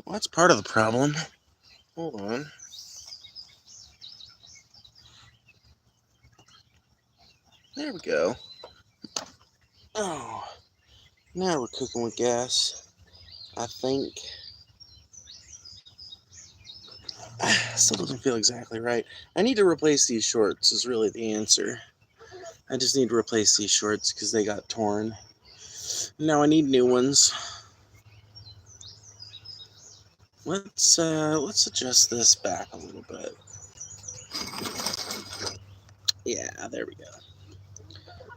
Well, that's part of the problem. Hold on. There we go. Oh, now we're cooking with gas. I think. Still doesn't feel exactly right. I need to replace these shorts, is really the answer. I just need to replace these shorts because they got torn. Now I need new ones. Let's adjust this back a little bit. Yeah, there we go.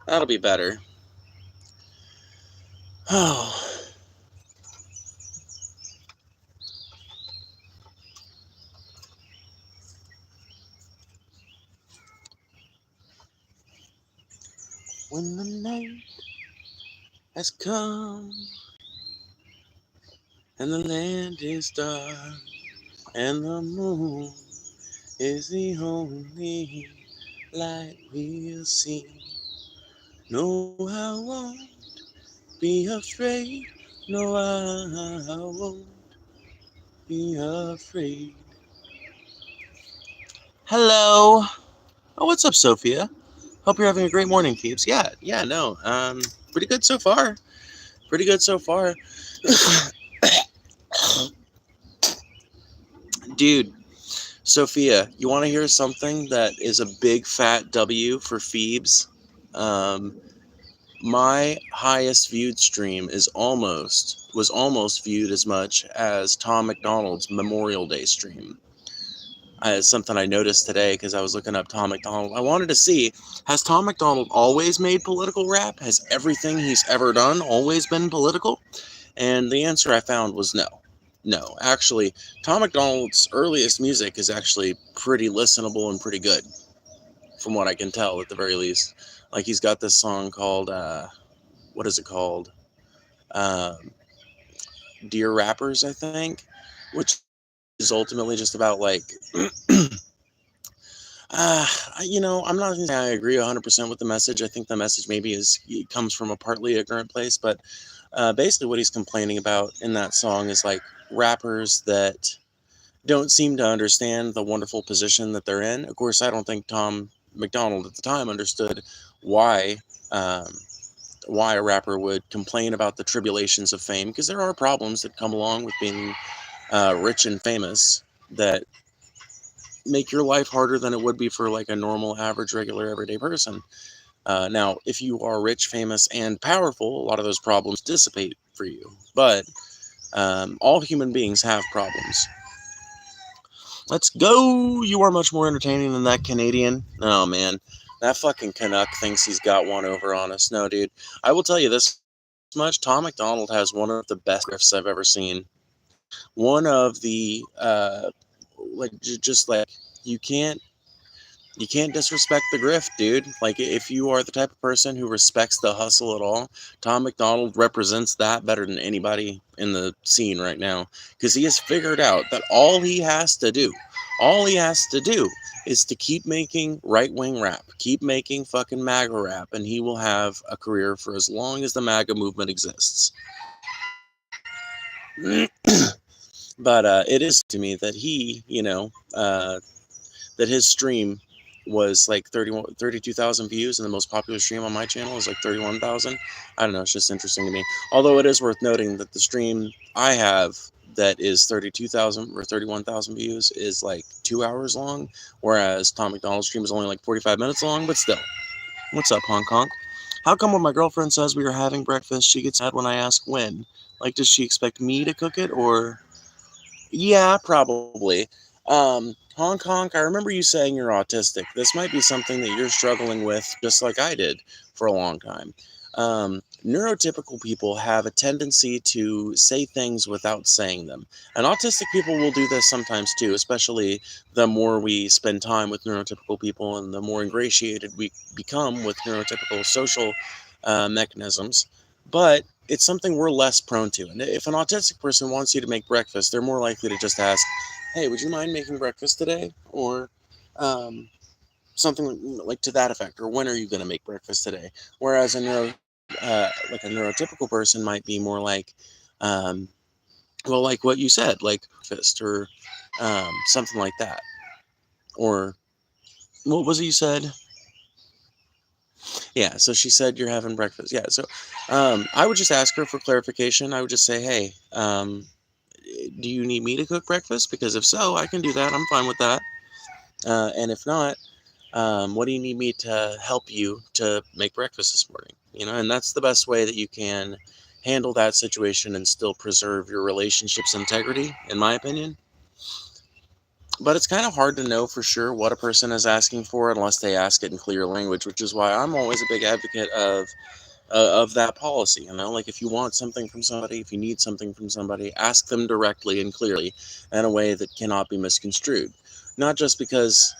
That'll be better. Oh, when the night has come and the land is dark and the moon is the only light we'll see. No, I won't be afraid. No, I won't be afraid. Hello. Oh, what's up, Sophia? Hope you're having a great morning, peeps. Yeah, no. Pretty good so far. Pretty good so far. Dude, Sophia, you want to hear something that is a big fat W for Phoebes? Um, my highest viewed stream was almost viewed as much as Tom McDonald's Memorial Day stream. It's something I noticed today because I was looking up Tom McDonald. I wanted to see, has Tom McDonald always made political rap? Has everything he's ever done always been political? And the answer I found was no. No, actually, Tom McDonald's earliest music is actually pretty listenable and pretty good, from what I can tell, at the very least. Like, he's got this song called, what is it called? Um, Dear Rappers, I think, which is ultimately just about, like, I'm not going to say I agree 100% with the message. I think the message maybe it comes from a partly ignorant place, but basically what he's complaining about in that song is like rappers that don't seem to understand the wonderful position that they're in. Of course, I don't think Tom McDonald at the time understood why um, why a rapper would complain about the tribulations of fame, because there are problems that come along with being rich and famous that make your life harder than it would be for like a normal, average, regular, everyday person. Now, if you are rich, famous, and powerful, a lot of those problems dissipate for you. But all human beings have problems. Let's go! You are much more entertaining than that Canadian. Oh, man. That fucking Canuck thinks he's got one over on us. No, dude. I will tell you this much. Tom McDonald has one of the best riffs I've ever seen. One of the, just like, you can't you can't disrespect the grift, dude. Like, if you are the type of person who respects the hustle at all, Tom McDonald represents that better than anybody in the scene right now. Because he has figured out that all he has to do is to keep making right-wing rap, keep making fucking MAGA rap, and he will have a career for as long as the MAGA movement exists. But it is to me that he, that his stream was like 32,000 views, and the most popular stream on my channel is like 31,000. I don't know, it's just interesting to me. Although it is worth noting that the stream I have that is 32,000 or 31,000 views is like 2 hours long, whereas Tom McDonald's stream is only like 45 minutes long, but still. What's up, Hong Kong? How come when my girlfriend says we are having breakfast, she gets mad when I ask when? Like, does she expect me to cook it, or... Yeah, probably. Hong Kong, I remember you saying you're autistic. This might be something that you're struggling with, just like I did for a long time. Neurotypical people have a tendency to say things without saying them. And autistic people will do this sometimes too, especially the more we spend time with neurotypical people and the more ingratiated we become with neurotypical social mechanisms. But it's something we're less prone to. And if an autistic person wants you to make breakfast, they're more likely to just ask, hey, would you mind making breakfast today? Or something like to that effect. Or when are you going to make breakfast today? Whereas like a neurotypical person might be more like, um, Well, like what you said, like fist or something like that. Or what was it you said? Yeah, so she said you're having breakfast. Yeah, so I would just ask her for clarification. I would just say, hey, do you need me to cook breakfast? Because if so, I can do that. I'm fine with that. And if not, what do you need me to help you to make breakfast this morning? You know, and that's the best way that you can handle that situation and still preserve your relationship's integrity, in my opinion. But it's kind of hard to know for sure what a person is asking for unless they ask it in clear language, which is why I'm always a big advocate of that policy. You know, like if you want something from somebody, if you need something from somebody, ask them directly and clearly in a way that cannot be misconstrued. Not just because,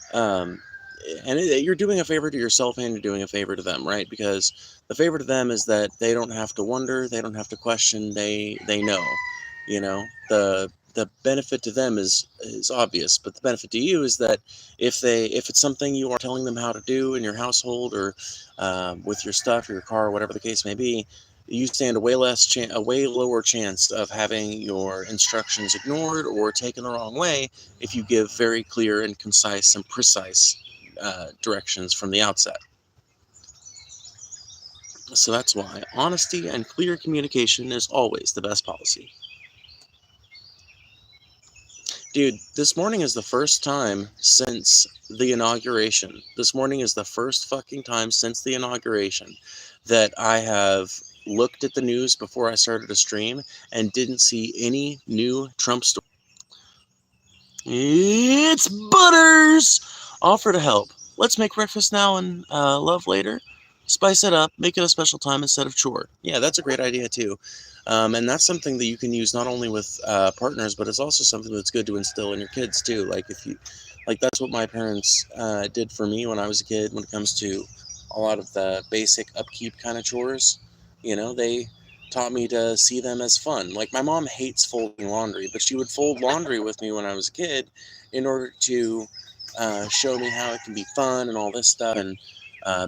you're doing a favor to yourself and you're doing a favor to them, right? Because the favor to them is that they don't have to wonder, they don't have to question, they know. You know, the benefit to them is obvious, but the benefit to you is that if it's something you are telling them how to do in your household or with your stuff or your car, whatever the case may be, you stand a way lower chance of having your instructions ignored or taken the wrong way if you give very clear and concise and precise directions from the outset. So that's why honesty and clear communication is always the best policy. Dude, this morning is the first time since the inauguration. This morning is the first fucking time since the inauguration that I have looked at the news before I started a stream and didn't see any new Trump story. It's Butters! Offer to help. Let's make breakfast now and love later. Spice it up, make it a special time instead of chore. Yeah, that's a great idea too. And that's something that you can use not only with partners, but it's also something that's good to instill in your kids too. Like if you, like that's what my parents did for me when I was a kid. When it comes to a lot of the basic upkeep kind of chores, you know, they taught me to see them as fun. Like my mom hates folding laundry, but she would fold laundry with me when I was a kid in order to show me how it can be fun and all this stuff, and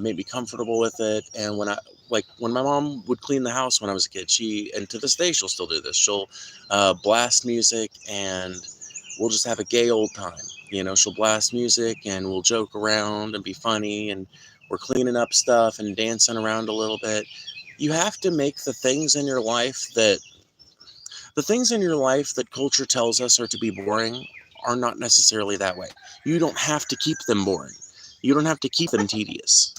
made me comfortable with it. And when my mom would clean the house when I was a kid, and to this day she'll still do this. She'll blast music and we'll just have a gay old time. You know, she'll blast music and we'll joke around and be funny, and we're cleaning up stuff and dancing around a little bit. You have to make the things in your life that culture tells us are to be boring are not necessarily that way. You don't have to keep them boring. You don't have to keep them tedious.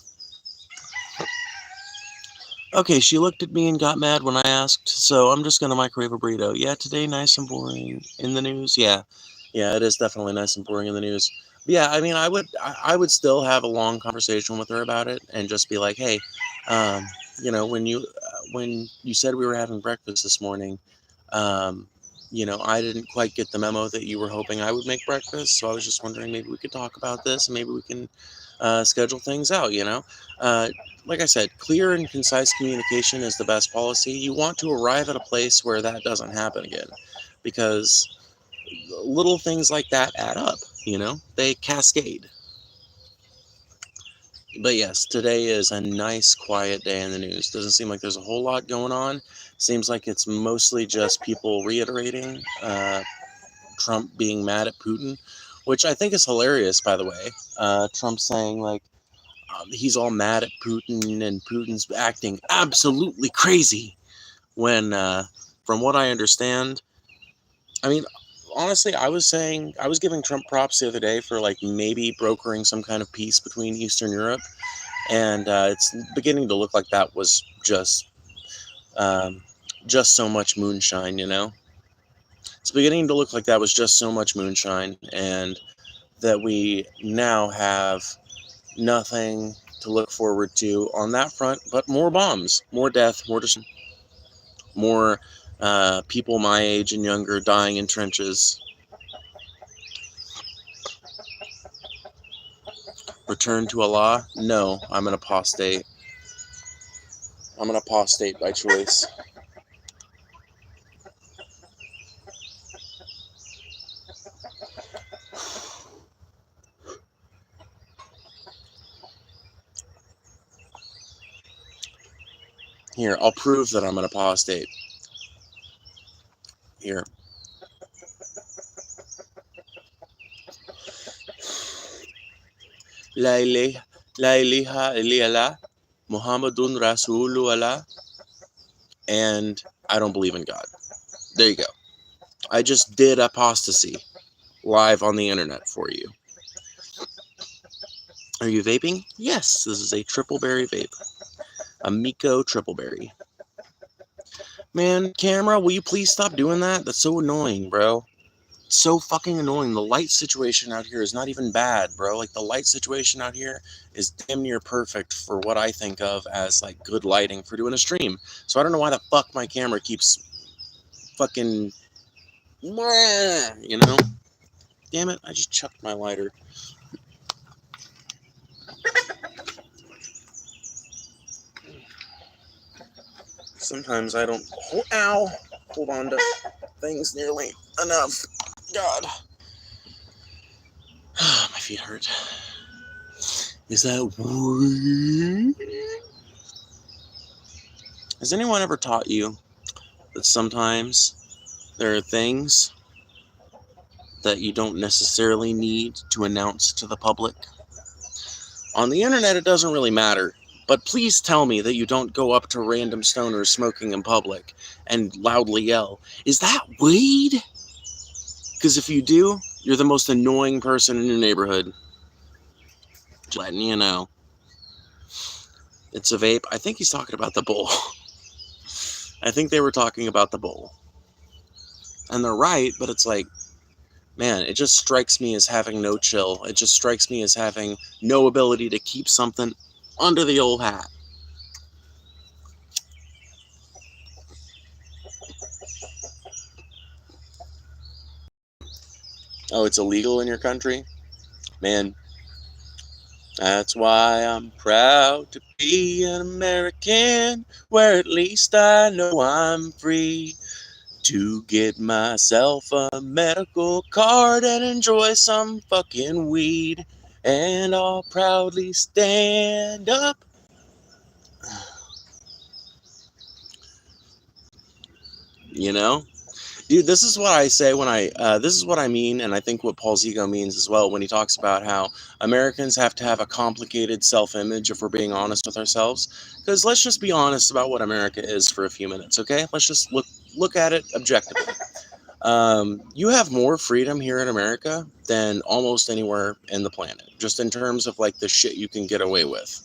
Okay, she looked at me and got mad when I asked, so I'm just gonna microwave a burrito. Yeah, today nice and boring in the news. Yeah, it is definitely nice and boring in the news. But yeah, I mean, I would still have a long conversation with her about it and just be like, hey, you know, when you said we were having breakfast this morning, um, you know, I didn't quite get the memo that you were hoping I would make breakfast, so I was just wondering maybe we could talk about this and maybe we can schedule things out. You know, like I said, clear and concise communication is the best policy. You want to arrive at a place where that doesn't happen again, because little things like that add up. You know, they cascade. But yes, today is a nice, quiet day in the news. Doesn't seem like there's a whole lot going on. Seems like it's mostly just people reiterating Trump being mad at Putin, which I think is hilarious, by the way. Trump saying, like, he's all mad at Putin and Putin's acting absolutely crazy when, from what I understand, I mean, honestly, I was giving Trump props the other day for like maybe brokering some kind of peace between Eastern Europe. And it's beginning to look like that was um, just so much moonshine, you know? It's beginning to look like that was just so much moonshine, and that we now have nothing to look forward to on that front, but more bombs, more death, more people my age and younger dying in trenches. Return to Allah? No, I'm an apostate. I'm an apostate by choice. Here, I'll prove that I'm an apostate. Here. La ilaha, la ilaha illallah, Muhammadun Rasulullah, and I don't believe in God. There you go. I just did apostasy live on the internet for you. Are you vaping? Yes, this is a triple berry vape. A Miko triple berry. Man, camera, will you please stop doing that? That's so annoying, bro. So fucking annoying. The light situation out here is not even bad, bro. Like, the light situation out here is damn near perfect for what I think of as, like, good lighting for doing a stream. So I don't know why the fuck my camera keeps fucking... You know? Damn it, I just chucked my lighter. Sometimes I don't... Ow! Hold on to things nearly enough. God. My feet hurt. Is that weird? Has anyone ever taught you that sometimes there are things that you don't necessarily need to announce to the public? On the internet, it doesn't really matter. But please tell me that you don't go up to random stoners smoking in public and loudly yell, "Is that weed?" Because if you do, you're the most annoying person in your neighborhood. Just letting you know. It's a vape. I think he's talking about the bowl. I think they were talking about the bowl. And they're right, but it's like, man, it just strikes me as having no chill. It just strikes me as having no ability to keep something under the old hat. Oh, it's illegal in your country? Man, that's why I'm proud to be an American, where at least I know I'm free to get myself a medical card and enjoy some fucking weed. And I'll proudly stand up. You know? Dude, this is what I say when this is what I mean, and I think what Paul Zigo means as well when he talks about how Americans have to have a complicated self-image if we're being honest with ourselves. Because let's just be honest about what America is for a few minutes, okay? Let's just look at it objectively. You have more freedom here in America than almost anywhere in the planet, just in terms of like the shit you can get away with.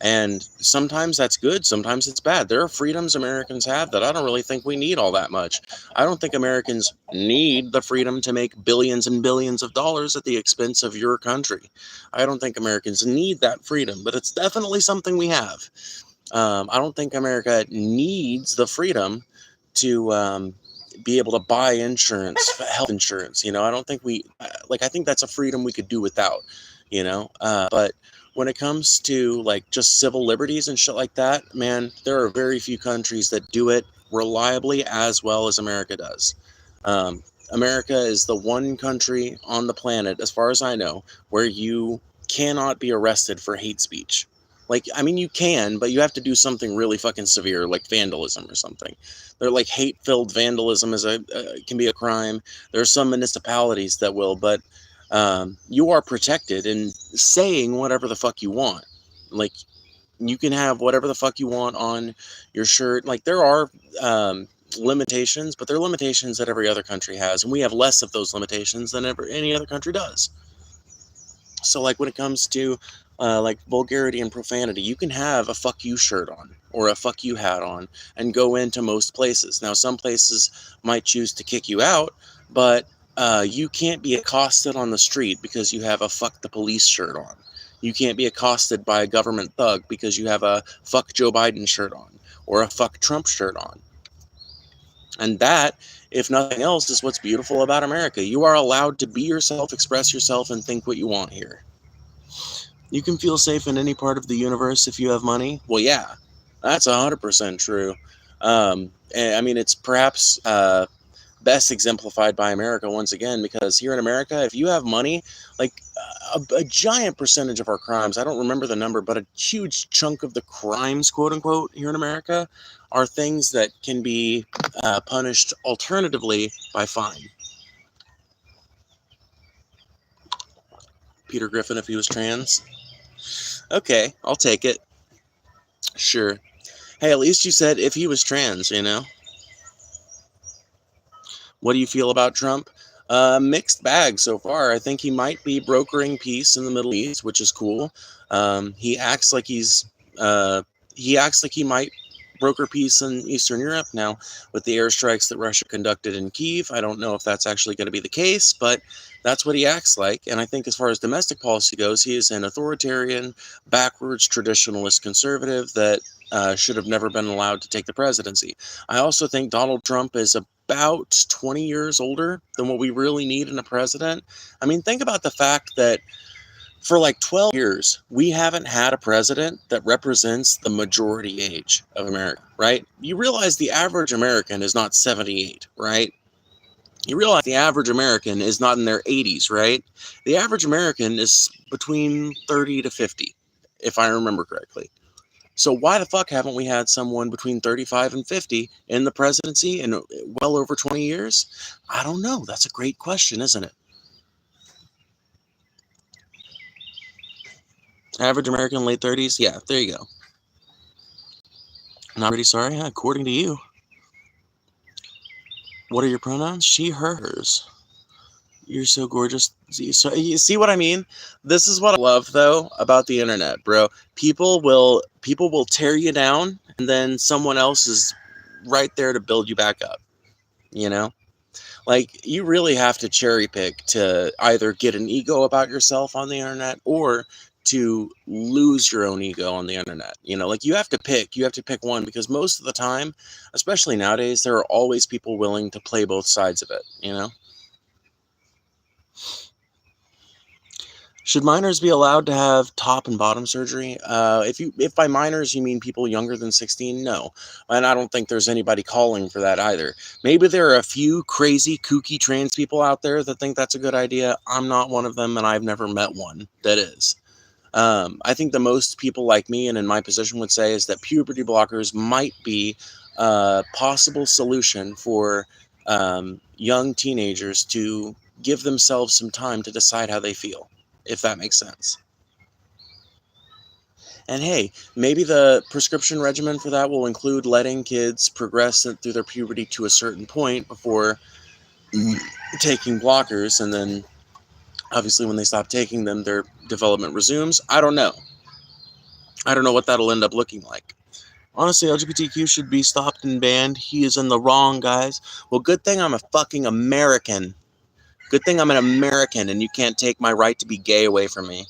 And sometimes that's good, sometimes it's bad. There are freedoms Americans have that I don't really think we need all that much. I don't think Americans need the freedom to make billions and billions of dollars at the expense of your country. I don't think Americans need that freedom, but it's definitely something we have. I don't think America needs the freedom to be able to buy insurance, health insurance. You know, I don't think I think that's a freedom we could do without, you know, but when it comes to like just civil liberties and shit like that, man, there are very few countries that do it reliably as well as America does. America is the one country on the planet, as far as I know, where you cannot be arrested for hate speech. Like, I mean, you can, but you have to do something really fucking severe, like vandalism or something. They're like hate-filled vandalism can be a crime. There are some municipalities that will, but you are protected in saying whatever the fuck you want. Like, you can have whatever the fuck you want on your shirt. Like, there are limitations, but there are limitations that every other country has, and we have less of those limitations than any other country does. So, like, when it comes to like vulgarity and profanity, you can have a fuck you shirt on or a fuck you hat on and go into most places. Now, some places might choose to kick you out, but you can't be accosted on the street because you have a fuck the police shirt on. You can't be accosted by a government thug because you have a fuck Joe Biden shirt on or a fuck Trump shirt on. And that, if nothing else, is what's beautiful about America. You are allowed to be yourself, express yourself, and think what you want here. You can feel safe in any part of the universe if you have money. Well, yeah, that's 100% true. And, I mean, it's perhaps best exemplified by America once again, because here in America, if you have money, like a giant percentage of our crimes, I don't remember the number, but a huge chunk of the crimes, quote unquote, here in America are things that can be punished alternatively by fine. Peter Griffin if he was trans? Okay, I'll take it. Sure. Hey, at least you said if he was trans, you know? What do you feel about Trump? Mixed bag so far. I think he might be brokering peace in the Middle East, which is cool. He acts like he might broker peace in Eastern Europe now with the airstrikes that Russia conducted in Kyiv. I don't know if that's actually going to be the case, but that's what he acts like. And I think as far as domestic policy goes, he is an authoritarian, backwards, traditionalist conservative that should have never been allowed to take the presidency. I also think Donald Trump is about 20 years older than what we really need in a president. I mean, think about the fact that for like 12 years, we haven't had a president that represents the majority age of America, right? You realize the average American is not 78, right? You realize the average American is not in their 80s, right? The average American is between 30 to 50, if I remember correctly. So why the fuck haven't we had someone between 35 and 50 in the presidency in well over 20 years? I don't know. That's a great question, isn't it? Average American, late 30s? Yeah, there you go. Not pretty sorry, according to you. What are your pronouns? She, her, hers. You're so gorgeous. So you see what I mean? This is what I love though about the internet, bro. People will tear you down and then someone else is right there to build you back up. You know? Like you really have to cherry pick to either get an ego about yourself on the internet or to lose your own ego on the internet. You know, like you have to pick one because most of the time, especially nowadays, there are always people willing to play both sides of it, you know? Should minors be allowed to have top and bottom surgery? If by minors you mean people younger than 16, no. And I don't think there's anybody calling for that either. Maybe there are a few crazy, kooky trans people out there that think that's a good idea. I'm not one of them, and I've never met one that is. I think the most people like me and in my position would say is that puberty blockers might be a possible solution for young teenagers to give themselves some time to decide how they feel, if that makes sense. And hey, maybe the prescription regimen for that will include letting kids progress through their puberty to a certain point before taking blockers, and then obviously when they stop taking them, their development resumes. I don't know what that'll end up looking like. Honestly, LGBTQ should be stopped and banned. He is in the wrong, guys. Well, good thing I'm a fucking American. Good thing I'm an American and you can't take my right to be gay away from me.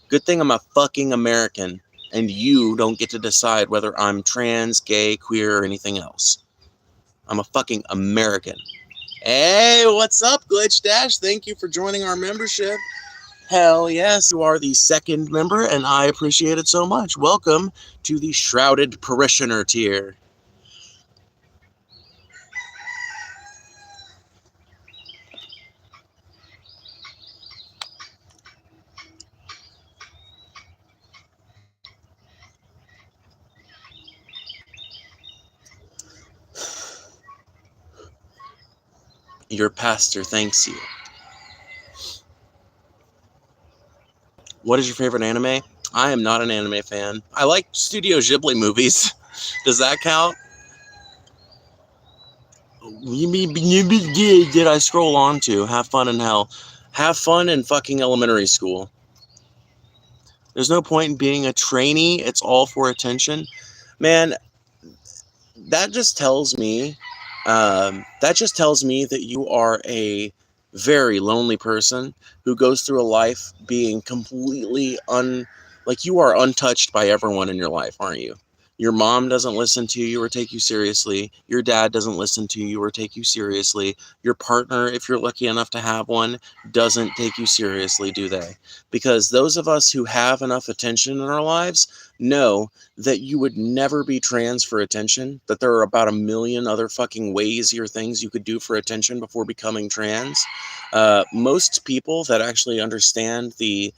Good thing I'm a fucking American and you don't get to decide whether I'm trans, gay, queer, or anything else. I'm a fucking American. Hey, what's up, Glitch Dash? Thank you for joining our membership. Hell yes, you are the second member, and I appreciate it so much. Welcome to the Shrouded Parishioner tier. Your pastor thanks you. What is your favorite anime? I am not an anime fan. I like Studio Ghibli movies. Does that count? Did I scroll on to? Have fun in hell. Have fun in fucking elementary school. There's no point in being a trainee. It's all for attention. Man, that just tells me that you are a very lonely person who goes through a life being completely like you are untouched by everyone in your life, aren't you? Your mom doesn't listen to you or take you seriously. Your dad doesn't listen to you or take you seriously. Your partner, if you're lucky enough to have one, doesn't take you seriously, do they? Because those of us who have enough attention in our lives know that you would never be trans for attention, that there are about a million other fucking ways or things you could do for attention before becoming trans. Most people that actually understand the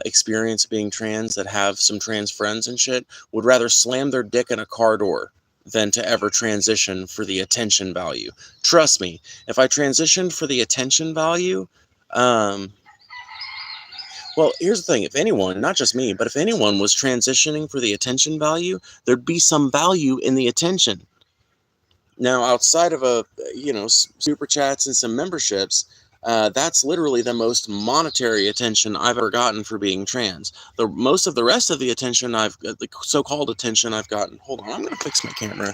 experience being trans, that have some trans friends and shit, would rather slam their dick in a car door than to ever transition for the attention value. Trust me, if I transitioned for the attention value, Well, here's the thing. If anyone, not just me, but if anyone was transitioning for the attention value, there'd be some value in the attention. Now, outside of super chats and some memberships, that's literally the most monetary attention I've ever gotten for being trans. The most of the rest of the attention the so-called attention I've gotten. Hold on, I'm gonna fix my camera.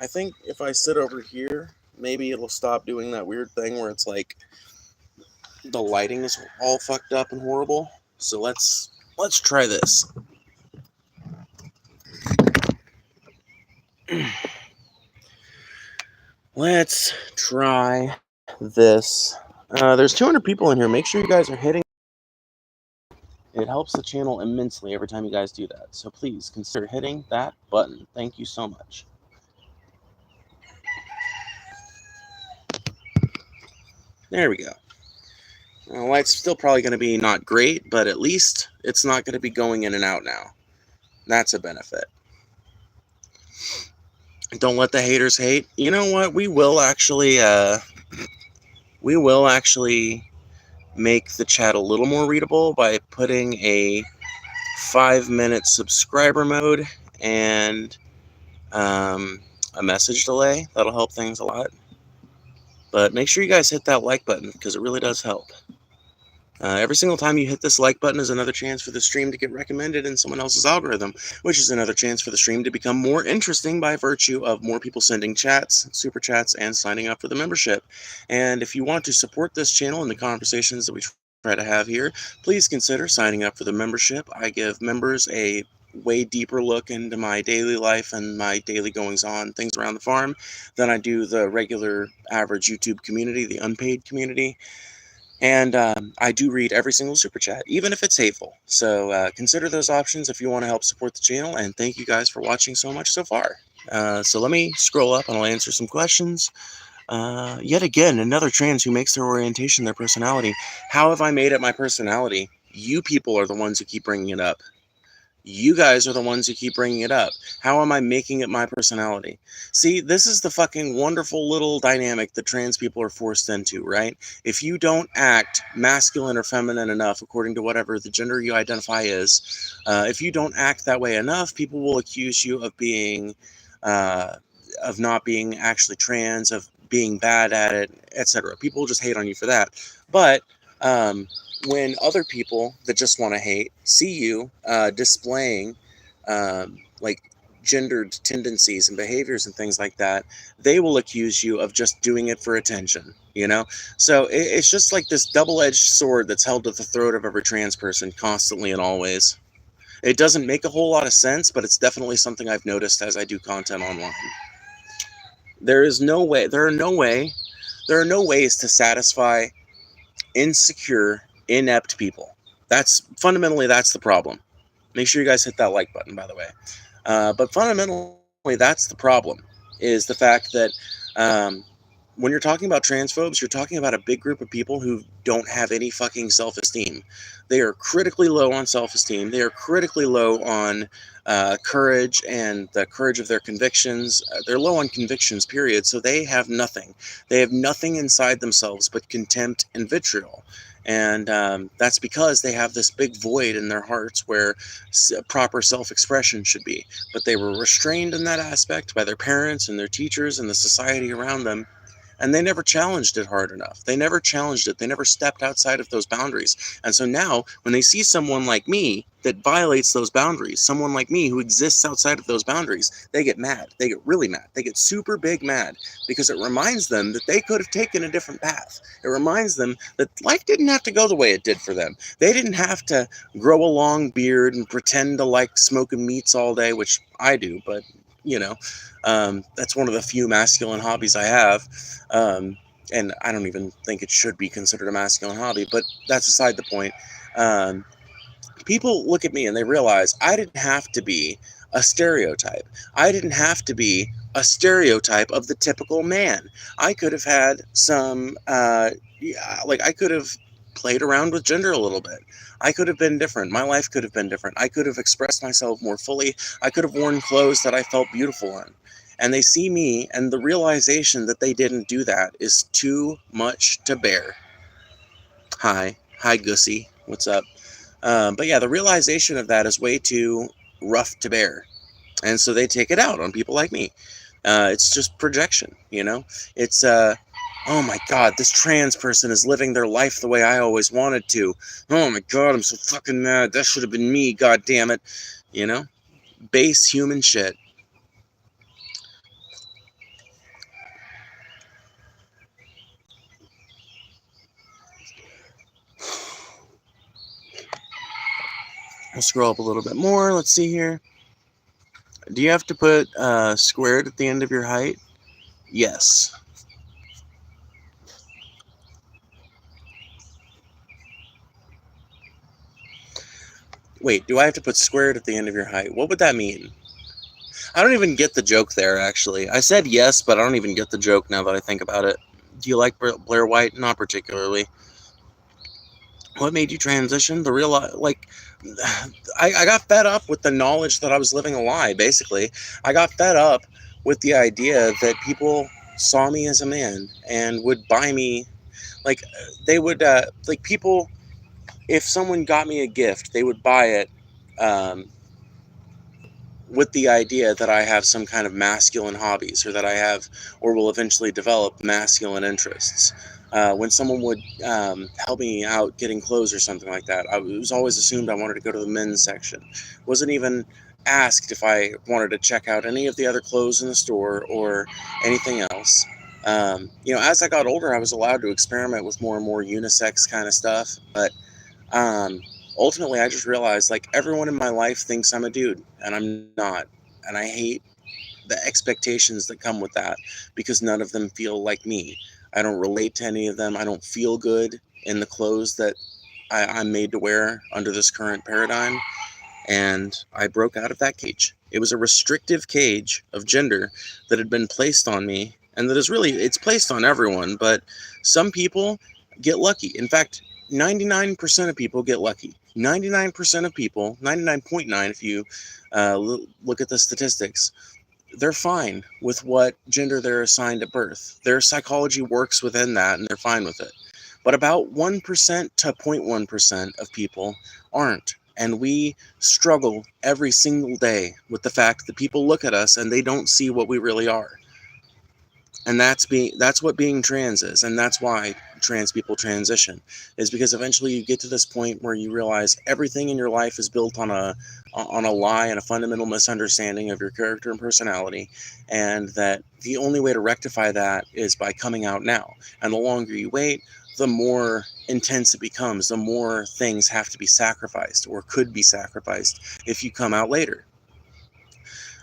I think if I sit over here, maybe it'll stop doing that weird thing where it's like the lighting is all fucked up and horrible. So let's try this. Let's try this. There's 200 people in here. Make sure you guys are hitting. It helps the channel immensely every time you guys do that. So please consider hitting that button. Thank you so much. There we go. Now, light's still probably going to be not great, but at least it's not going to be going in and out now. That's a benefit. Don't let the haters hate. You know what? We will actually make the chat a little more readable by putting a 5-minute subscriber mode and a message delay. That'll help things a lot. But make sure you guys hit that like button because it really does help. Every single time you hit this like button is another chance for the stream to get recommended in someone else's algorithm, which is another chance for the stream to become more interesting by virtue of more people sending chats, super chats, and signing up for the membership. And if you want to support this channel and the conversations that we try to have here, please consider signing up for the membership. I give members a way deeper look into my daily life and my daily goings on, things around the farm, than I do the regular average YouTube community, the unpaid community. And I do read every single super chat, even if it's hateful. So consider those options if you want to help support the channel. And thank you guys for watching so much so far. So let me scroll up and I'll answer some questions. Yet again, another trans who makes their orientation their personality. How have I made it my personality? You people are the ones who keep bringing it up. You guys are the ones who keep bringing it up. How am I making it my personality? See, this is the fucking wonderful little dynamic that trans people are forced into, right? If you don't act masculine or feminine enough, according to whatever the gender you identify is, if you don't act that way enough, people will accuse you of being, of not being actually trans, of being bad at it, etc. People will just hate on you for that. But, when other people that just want to hate see you displaying like gendered tendencies and behaviors and things like that, they will accuse you of just doing it for attention, you know? So it's just like this double-edged sword that's held to the throat of every trans person constantly and always. It doesn't make a whole lot of sense, but it's definitely something I've noticed as I do content online. There are no ways to satisfy insecure, inept people. That's the problem. Make sure you guys hit that like button, by the way. But fundamentally, that's the problem, is the fact that when you're talking about transphobes, you're talking about a big group of people who don't have any fucking self-esteem. They are critically low on self-esteem. They are critically low on courage and the courage of their convictions. They're low on convictions, period. So they have nothing. They have nothing inside themselves but contempt and vitriol. And that's because they have this big void in their hearts where proper self-expression should be. But they were restrained in that aspect by their parents and their teachers and the society around them. And they never challenged it hard enough. They never challenged it. They never stepped outside of those boundaries. And so now, when they see someone like me that violates those boundaries, someone like me who exists outside of those boundaries, they get mad. They get really mad. They get super big mad because it reminds them that they could have taken a different path. It reminds them that life didn't have to go the way it did for them. They didn't have to grow a long beard and pretend to like smoking meats all day, which I do, but you know, that's one of the few masculine hobbies I have. And I don't even think it should be considered a masculine hobby, but that's beside the point. People look at me and they realize I didn't have to be a stereotype. I didn't have to be a stereotype of the typical man. I could have had some, I could have played around with gender a little bit. I could have been different. My life could have been different. I could have expressed myself more fully. I could have worn clothes that I felt beautiful in. And they see me, and the realization that they didn't do that is too much to bear. Hi, Gussie. What's up? But yeah, the realization of that is way too rough to bear. And so they take it out on people like me. It's just projection, you know? It's, oh my God, this trans person is living their life the way I always wanted to. Oh my God, I'm so fucking mad. That should have been me, God damn it. You know? Base human shit. I'll scroll up a little bit more. Let's see here. Do you have to put squared at the end of your height? Yes. Wait, do I have to put squared at the end of your height? What would that mean? I don't even get the joke there, actually. I said yes, but I don't even get the joke now that I think about it. Do you like Blair White? Not particularly. What made you transition? The real, like, I got fed up with the knowledge that I was living a lie, basically. I got fed up with the idea that people saw me as a man and would buy me, like, they would, like, people, if someone got me a gift, they would buy it, with the idea that I have some kind of masculine hobbies, or that I have, or will eventually develop masculine interests. When someone would help me out getting clothes or something like that, it was always assumed I wanted to go to the men's section. Wasn't even asked if I wanted to check out any of the other clothes in the store or anything else. As I got older, I was allowed to experiment with more and more unisex kind of stuff, but um, ultimately, I just realized, like, everyone in my life thinks I'm a dude, and I'm not. And I hate the expectations that come with that, because none of them feel like me. I don't relate to any of them. I don't feel good in the clothes that I'm made to wear under this current paradigm. And I broke out of that cage. It was a restrictive cage of gender that had been placed on me, and that is really, it's placed on everyone, but some people get lucky. In fact, 99% of people get lucky. 99% of people, 99.9 if you look at the statistics, they're fine with what gender they're assigned at birth. Their psychology works within that, and they're fine with it. But about 1% to 0.1% of people aren't. And we struggle every single day with the fact that people look at us and they don't see what we really are. And that's what being trans is, and that's why trans people transition, is because eventually you get to this point where you realize everything in your life is built on a lie and a fundamental misunderstanding of your character and personality, and that the only way to rectify that is by coming out now. And the longer you wait, the more intense it becomes, the more things have to be sacrificed, or could be sacrificed, if you come out later.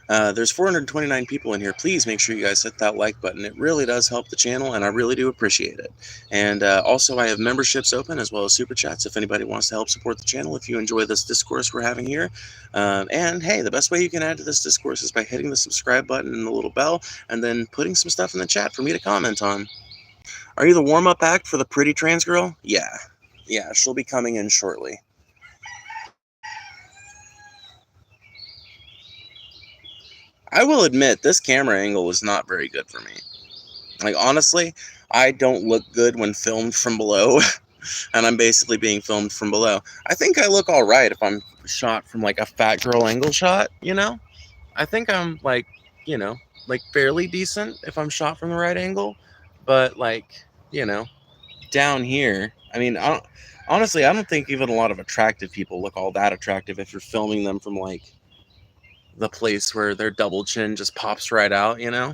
There's 429 people in here. Please make sure you guys hit that like button. It really does help the channel, and I really do appreciate it. And also, I have memberships open, as well as super chats, if anybody wants to help support the channel, if you enjoy this discourse we're having here. And hey, the best way you can add to this discourse is by hitting the subscribe button and the little bell, and then putting some stuff in the chat for me to comment on. Are you the warm-up act for the pretty trans girl? Yeah, she'll be coming in shortly. I will admit, this camera angle is not very good for me. Like, honestly, I don't look good when filmed from below, and I'm basically being filmed from below. I think I look all right if I'm shot from, like, a fat girl angle shot, you know? I think I'm, like, you know, like, fairly decent if I'm shot from the right angle, but, like, you know, down here, I mean, honestly, I don't think even a lot of attractive people look all that attractive if you're filming them from, like, the place where their double chin just pops right out, you know?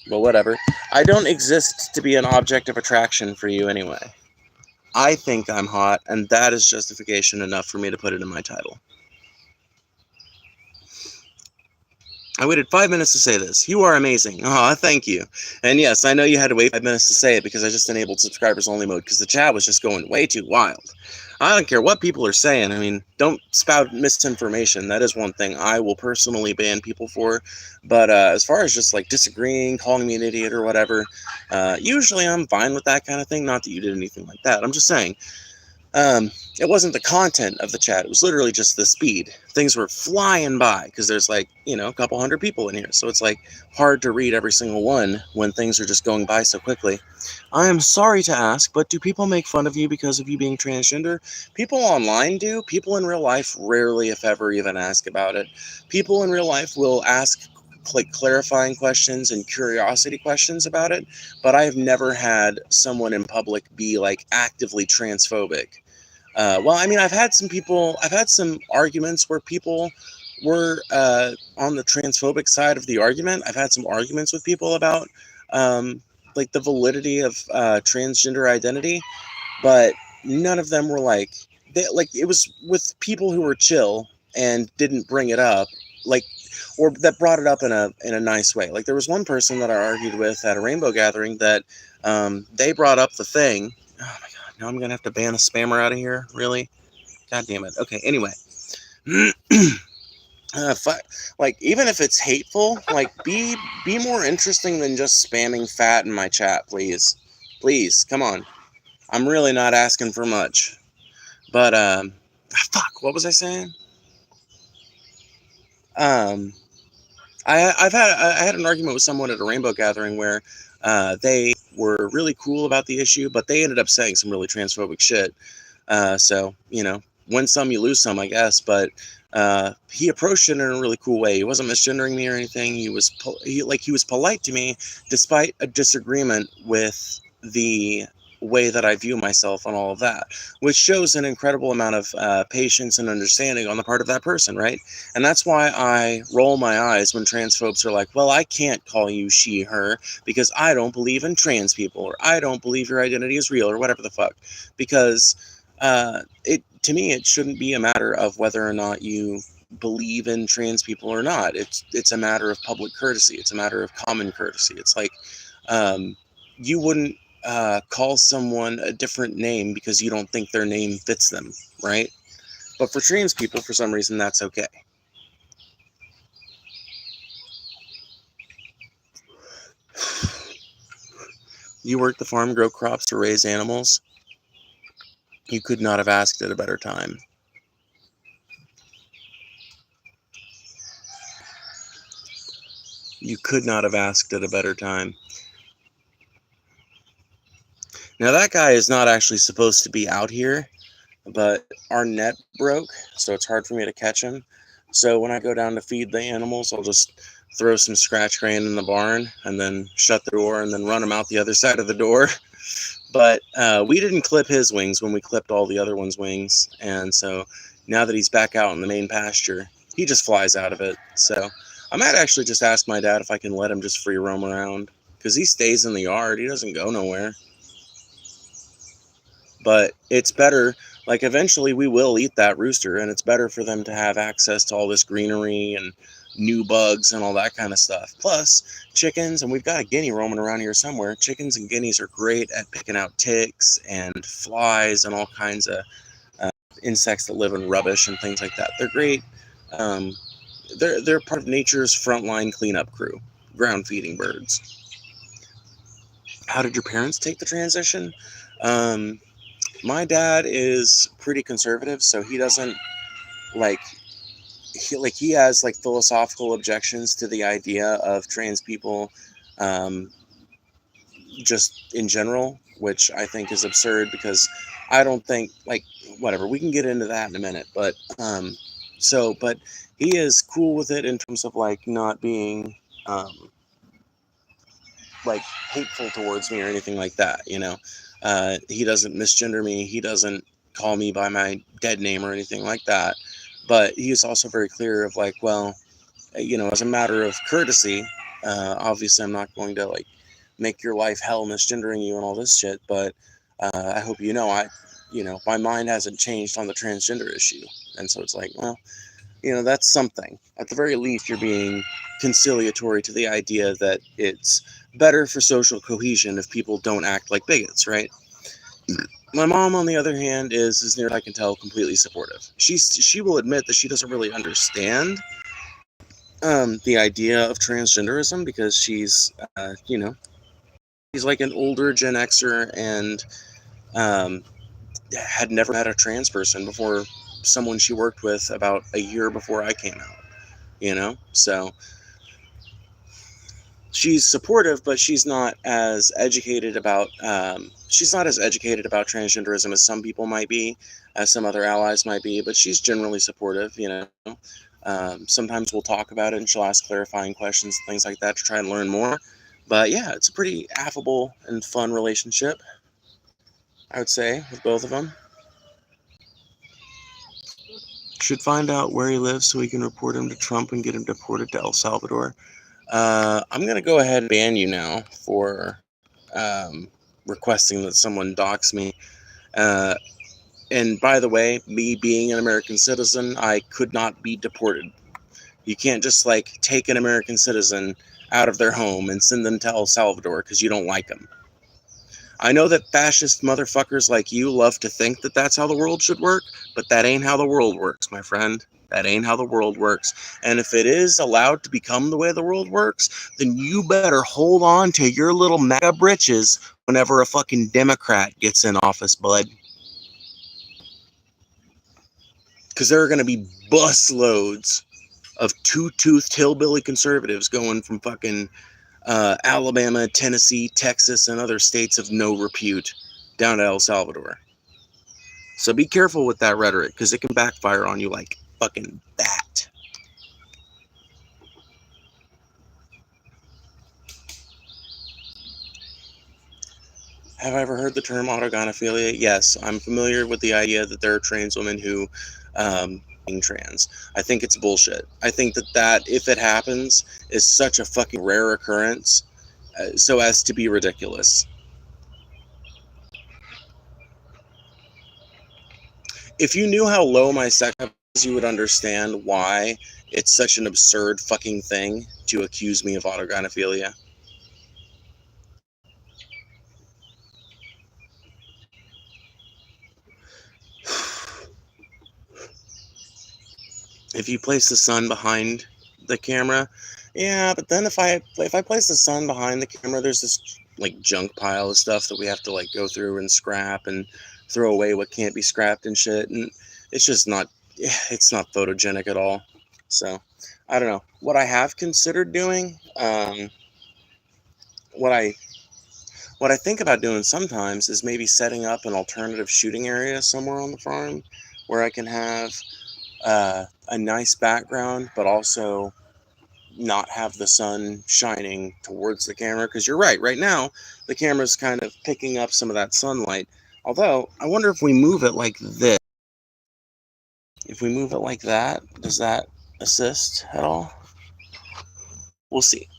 But whatever. I don't exist to be an object of attraction for you anyway. I think I'm hot, and that is justification enough for me to put it in my title. I waited 5 minutes to say this. You are amazing. Aw, thank you. And yes, I know you had to wait 5 minutes to say it because I just enabled subscribers only mode because the chat was just going way too wild. I don't care what people are saying. I mean, don't spout misinformation. That is one thing I will personally ban people for. But as far as just like disagreeing, calling me an idiot or whatever, usually I'm fine with that kind of thing. Not that you did anything like that. I'm just saying. It wasn't the content of the chat. It was literally just the speed. Things were flying by because there's like, a couple hundred people in here. So it's like hard to read every single one when things are just going by so quickly. I am sorry to ask, but do people make fun of you because of you being transgender? People online do. People in real life rarely, if ever, even ask about it. People in real life will ask like clarifying questions and curiosity questions about it, but I have never had someone in public be like actively transphobic. Well, I mean, I've had some arguments where people were on the transphobic side of the argument. I've had some arguments with people about like the validity of transgender identity, but none of them were like, it was with people who were chill and didn't bring it up, like, or that brought it up in a nice way. Like there was one person that I argued with at a rainbow gathering that they brought up the thing. Oh my god, now I'm gonna have to ban a spammer out of here. Really? God damn it. Okay. Anyway, like even if it's hateful, like be more interesting than just spamming fat in my chat, please. Please, come on. I'm really not asking for much. But fuck, what was I saying? I had an argument with someone at a rainbow gathering where they were really cool about the issue, but they ended up saying some really transphobic shit. So win some, you lose some, I guess. But he approached it in a really cool way. He wasn't misgendering me or anything. He was polite to me, despite a disagreement with the way that I view myself and all of that, which shows an incredible amount of patience and understanding on the part of that person, right? And that's why I roll my eyes when transphobes are like, well, I can't call you she, her, because I don't believe in trans people, or I don't believe your identity is real, or whatever the fuck. Because to me, it shouldn't be a matter of whether or not you believe in trans people or not. It's a matter of public courtesy. It's a matter of common courtesy. It's like you wouldn't call someone a different name because you don't think their name fits them, right? But for trans people, for some reason, that's okay. You work the farm, grow crops, or raise animals. You could not have asked at a better time. You could not have asked at a better time. Now, that guy is not actually supposed to be out here, but our net broke, so it's hard for me to catch him. So when I go down to feed the animals, I'll just throw some scratch grain in the barn and then shut the door and then run him out the other side of the door. But we didn't clip his wings when we clipped all the other ones' wings. And so now that he's back out in the main pasture, he just flies out of it. So I might actually just ask my dad if I can let him just free roam around, because he stays in the yard. He doesn't go nowhere. But it's better, like eventually we will eat that rooster, and it's better for them to have access to all this greenery and new bugs and all that kind of stuff. Plus chickens, and we've got a guinea roaming around here somewhere. Chickens and guineas are great at picking out ticks and flies and all kinds of insects that live in rubbish and things like that. They're great. They're part of nature's frontline cleanup crew, ground feeding birds. How did your parents take the transition? My dad is pretty conservative, so he doesn't he has like philosophical objections to the idea of trans people just in general, which I think is absurd, because I don't think, like, whatever, we can get into that in a minute, but but he is cool with it in terms of like not being like hateful towards me or anything like that, he doesn't misgender me, he doesn't call me by my dead name or anything like that. But he is also very clear of like, well, as a matter of courtesy, obviously I'm not going to like make your life hell misgendering you and all this shit, but I hope my mind hasn't changed on the transgender issue. And so it's like, well, that's something. At the very least, you're being conciliatory to the idea that it's better for social cohesion if people don't act like bigots, right? My mom, on the other hand, is, as near as I can tell, completely supportive. She will admit that she doesn't really understand the idea of transgenderism, because she's she's like an older Gen Xer, and had never met a trans person before someone she worked with about a year before I came out, you know? So she's supportive, but she's not as educated about transgenderism as some people might be, as some other allies might be, but she's generally supportive, you know? Sometimes we'll talk about it and she'll ask clarifying questions, things like that to try and learn more. But yeah, it's a pretty affable and fun relationship, I would say, with both of them. Should find out where he lives so we can report him to Trump and get him deported to El Salvador. I'm going to go ahead and ban you now for requesting that someone dox me. And by the way, me being an American citizen, I could not be deported. You can't just like take an American citizen out of their home and send them to El Salvador because you don't like them. I know that fascist motherfuckers like you love to think that that's how the world should work, but that ain't how the world works, my friend. That ain't how the world works. And if it is allowed to become the way the world works, then you better hold on to your little mega britches whenever a fucking Democrat gets in office, bud. Because there are going to be busloads of two-toothed hillbilly conservatives going from fucking Alabama, Tennessee, Texas, and other states of no repute down to El Salvador. So be careful with that rhetoric, because it can backfire on you like fucking that. Have I ever heard the term autogynephilia? Yes, I'm familiar with the idea that there are trans women who being trans. I think it's bullshit. I think that if it happens, is such a fucking rare occurrence, so as to be ridiculous. If you knew how low my sex is, you would understand why it's such an absurd fucking thing to accuse me of autogynephilia. If you place the sun behind the camera, yeah, but then if I place the sun behind the camera, there's this like junk pile of stuff that we have to like go through and scrap and throw away what can't be scrapped and shit, and it's just not photogenic at all. So I don't know what I have considered doing. What I think about doing sometimes is maybe setting up an alternative shooting area somewhere on the farm where I can have a nice background, but also not have the sun shining towards the camera. Because you're right now, the camera's kind of picking up some of that sunlight. Although, I wonder if we move it like this. If we move it like that, does that assist at all? We'll see.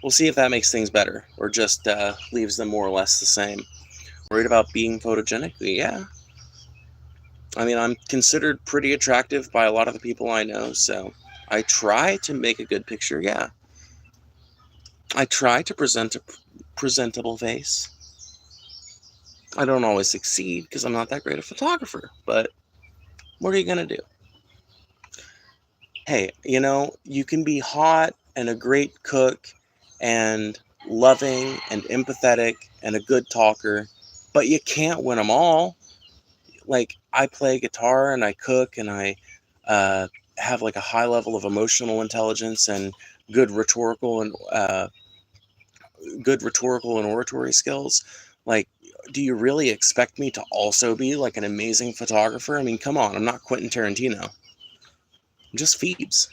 We'll see if that makes things better or just leaves them more or less the same. Worried about being photogenic? Yeah. I mean, I'm considered pretty attractive by a lot of the people I know, so I try to make a good picture, yeah. I try to present a presentable face. I don't always succeed because I'm not that great a photographer, but what are you going to do? Hey, you can be hot and a great cook and loving and empathetic and a good talker, but you can't win them all. Like, I play guitar and I cook and I have like a high level of emotional intelligence and good rhetorical and oratory skills. Like, do you really expect me to also be like an amazing photographer? I mean, come on, I'm not Quentin Tarantino. I'm just Phoebes.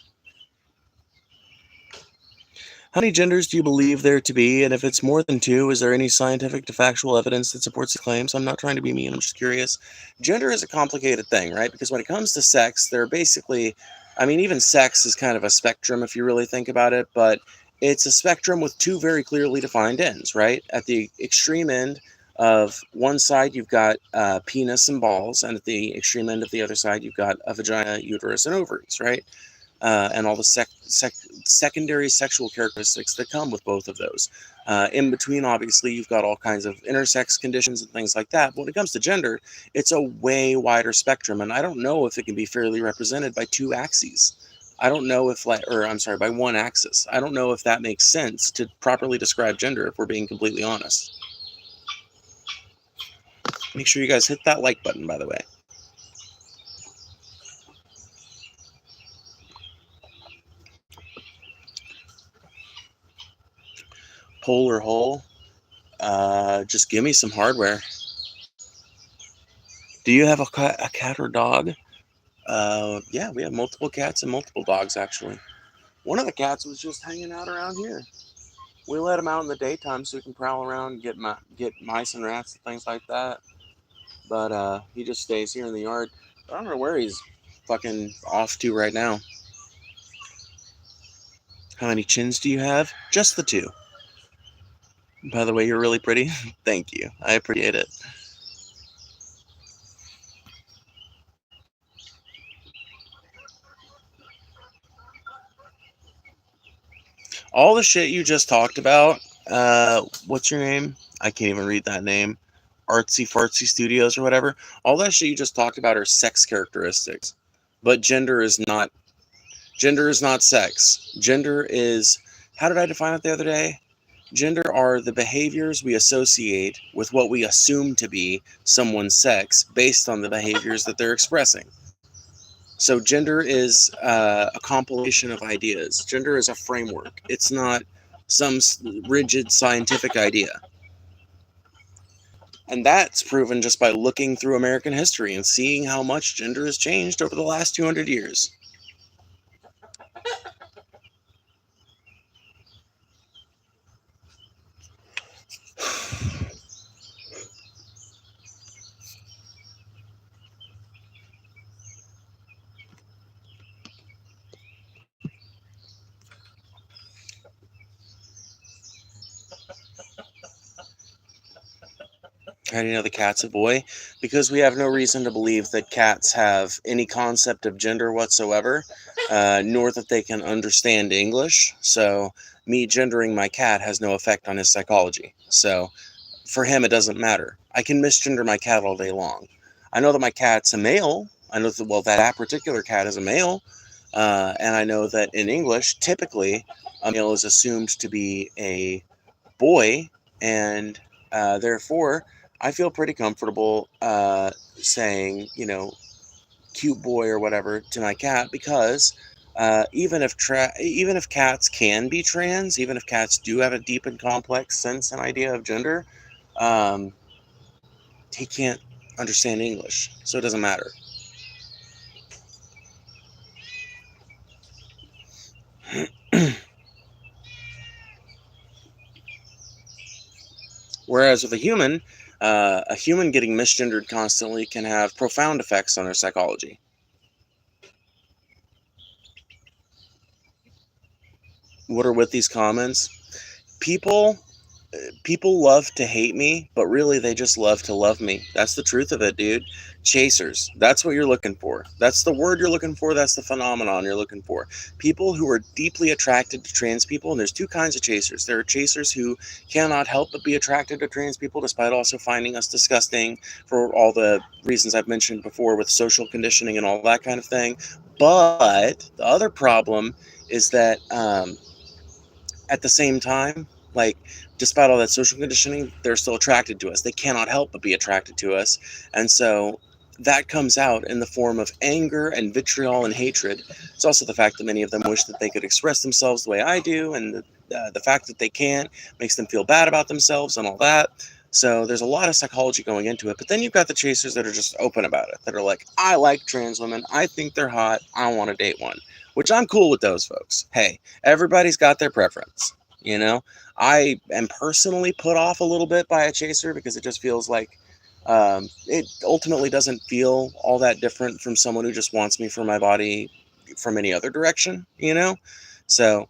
How many genders do you believe there to be? And if it's more than two, is there any scientific to factual evidence that supports the claims? I'm not trying to be mean, I'm just curious. Gender is a complicated thing, right? Because when it comes to sex, there are basically, I mean, even sex is kind of a spectrum if you really think about it, but it's a spectrum with two very clearly defined ends, right? At the extreme end of one side, you've got penis and balls, and at the extreme end of the other side, you've got a vagina, uterus, and ovaries, right? And all the secondary sexual characteristics that come with both of those. In between, obviously, you've got all kinds of intersex conditions and things like that. But when it comes to gender, it's a way wider spectrum, and I don't know if it can be fairly represented by two axes. I don't know if, by one axis. I don't know if that makes sense to properly describe gender, if we're being completely honest. Make sure you guys hit that like button, by the way. Polar hole. Just give me some hardware. Do you have a cat or dog? Yeah, we have multiple cats and multiple dogs, actually. One of the cats was just hanging out around here. We let him out in the daytime so he can prowl around and get mice and rats and things like that. But he just stays here in the yard. I don't know where he's fucking off to right now. How many chins do you have? Just the two. By the way, you're really pretty. Thank you. I appreciate it. All the shit you just talked about, what's your name? I can't even read that name. Artsy Fartsy Studios or whatever. All that shit you just talked about are sex characteristics. But gender is not sex. Gender is, how did I define it the other day? Gender are the behaviors we associate with what we assume to be someone's sex based on the behaviors that they're expressing. So gender is a compilation of ideas. Gender is a framework. It's not some rigid scientific idea. And that's proven just by looking through American history and seeing how much gender has changed over the last 200 years. How do you know the cat's a boy? Because we have no reason to believe that cats have any concept of gender whatsoever, nor that they can understand English. So me gendering my cat has no effect on his psychology. So for him, it doesn't matter. I can misgender my cat all day long. I know that my cat's a male. I know that, well, that particular cat is a male. And I know that in English, typically, a male is assumed to be a boy, and therefore, I feel pretty comfortable saying, cute boy or whatever to my cat because even if cats can be trans, even if cats do have a deep and complex sense and idea of gender, um, he can't understand English, so it doesn't matter. Whereas with a human getting misgendered constantly can have profound effects on their psychology. What are with these comments? People people love to hate me, but really they just love to love me. That's the truth of it, dude. Chasers. That's what you're looking for. That's the word you're looking for. That's the phenomenon you're looking for. People who are deeply attracted to trans people, and there's two kinds of chasers. There are chasers who cannot help but be attracted to trans people despite also finding us disgusting for all the reasons I've mentioned before with social conditioning and all that kind of thing. But the other problem is that at the same time, like, despite all that social conditioning, they're still attracted to us. They cannot help but be attracted to us. And so that comes out in the form of anger and vitriol and hatred. It's also the fact that many of them wish that they could express themselves the way I do, and the fact that they can't makes them feel bad about themselves and all that. So there's a lot of psychology going into it. But then you've got the chasers that are just open about it, that are like, I like trans women. I think they're hot. I want to date one, which I'm cool with those folks. Hey, everybody's got their preference. I am personally put off a little bit by a chaser because it just feels like it ultimately doesn't feel all that different from someone who just wants me for my body from any other direction. So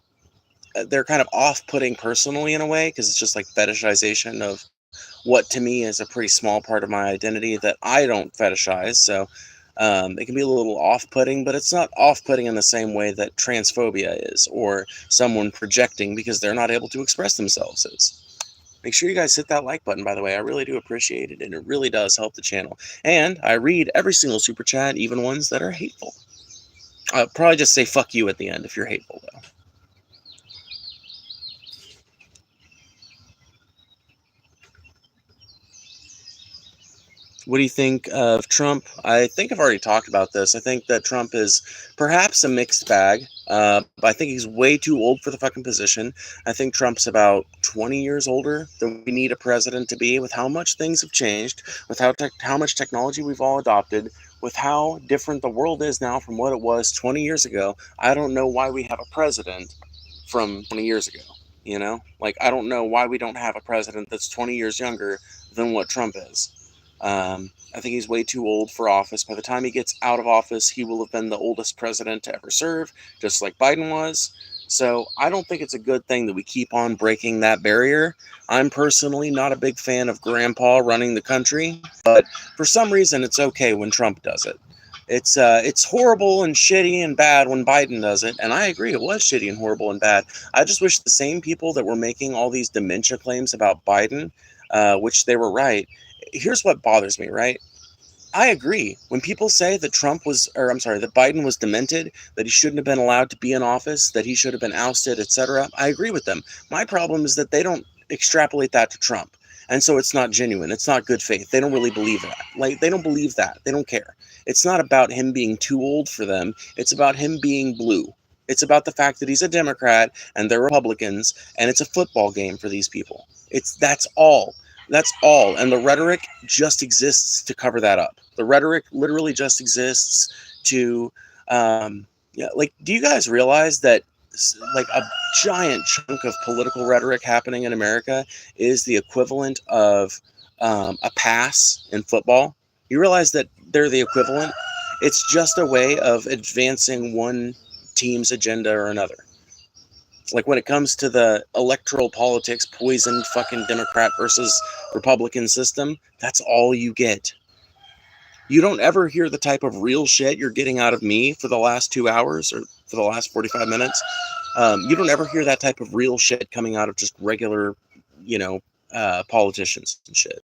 they're kind of off-putting personally in a way because it's just like fetishization of what to me is a pretty small part of my identity that I don't fetishize. So it can be a little off-putting, but it's not off-putting in the same way that transphobia is, or someone projecting because they're not able to express themselves is. Make sure you guys hit that like button, by the way. I really do appreciate it, and it really does help the channel. And I read every single super chat, even ones that are hateful. I'll probably just say fuck you at the end if you're hateful, though. What do you think of Trump? I think I've already talked about this. I think that Trump is perhaps a mixed bag. But I think he's way too old for the fucking position. I think Trump's about 20 years older than we need a president to be, with how much things have changed, with how much technology we've all adopted, with how different the world is now from what it was 20 years ago. I don't know why we have a president from 20 years ago. Like, I don't know why we don't have a president that's 20 years younger than what Trump is. I think he's way too old for office. By the time he gets out of office, he will have been the oldest president to ever serve, just like Biden was. So I don't think it's a good thing that we keep on breaking that barrier. I'm personally not a big fan of grandpa running the country, but for some reason it's okay when Trump does it. It's horrible and shitty and bad when Biden does it, and I agree, it was shitty and horrible and bad. I just wish the same people that were making all these dementia claims about Biden, which they were right. Here's what bothers me, right? I agree. When people say that that Biden was demented, that he shouldn't have been allowed to be in office, that he should have been ousted, etc., I agree with them. My problem is that they don't extrapolate that to Trump. And so it's not genuine. It's not good faith. They don't really believe that. Like, they don't believe that. They don't care. It's not about him being too old for them. It's about him being blue. It's about the fact that he's a Democrat and they're Republicans, and it's a football game for these people. That's all. That's all. And the rhetoric just exists to cover that up. The rhetoric literally just exists to, like, do you guys realize that like a giant chunk of political rhetoric happening in America is the equivalent of a pass in football? You realize that they're the equivalent? It's just a way of advancing one team's agenda or another. Like, when it comes to the electoral politics, poisoned fucking Democrat versus Republican system, that's all you get. You don't ever hear the type of real shit you're getting out of me for the last 2 hours or for the last 45 minutes. You don't ever hear that type of real shit coming out of just regular, politicians and shit.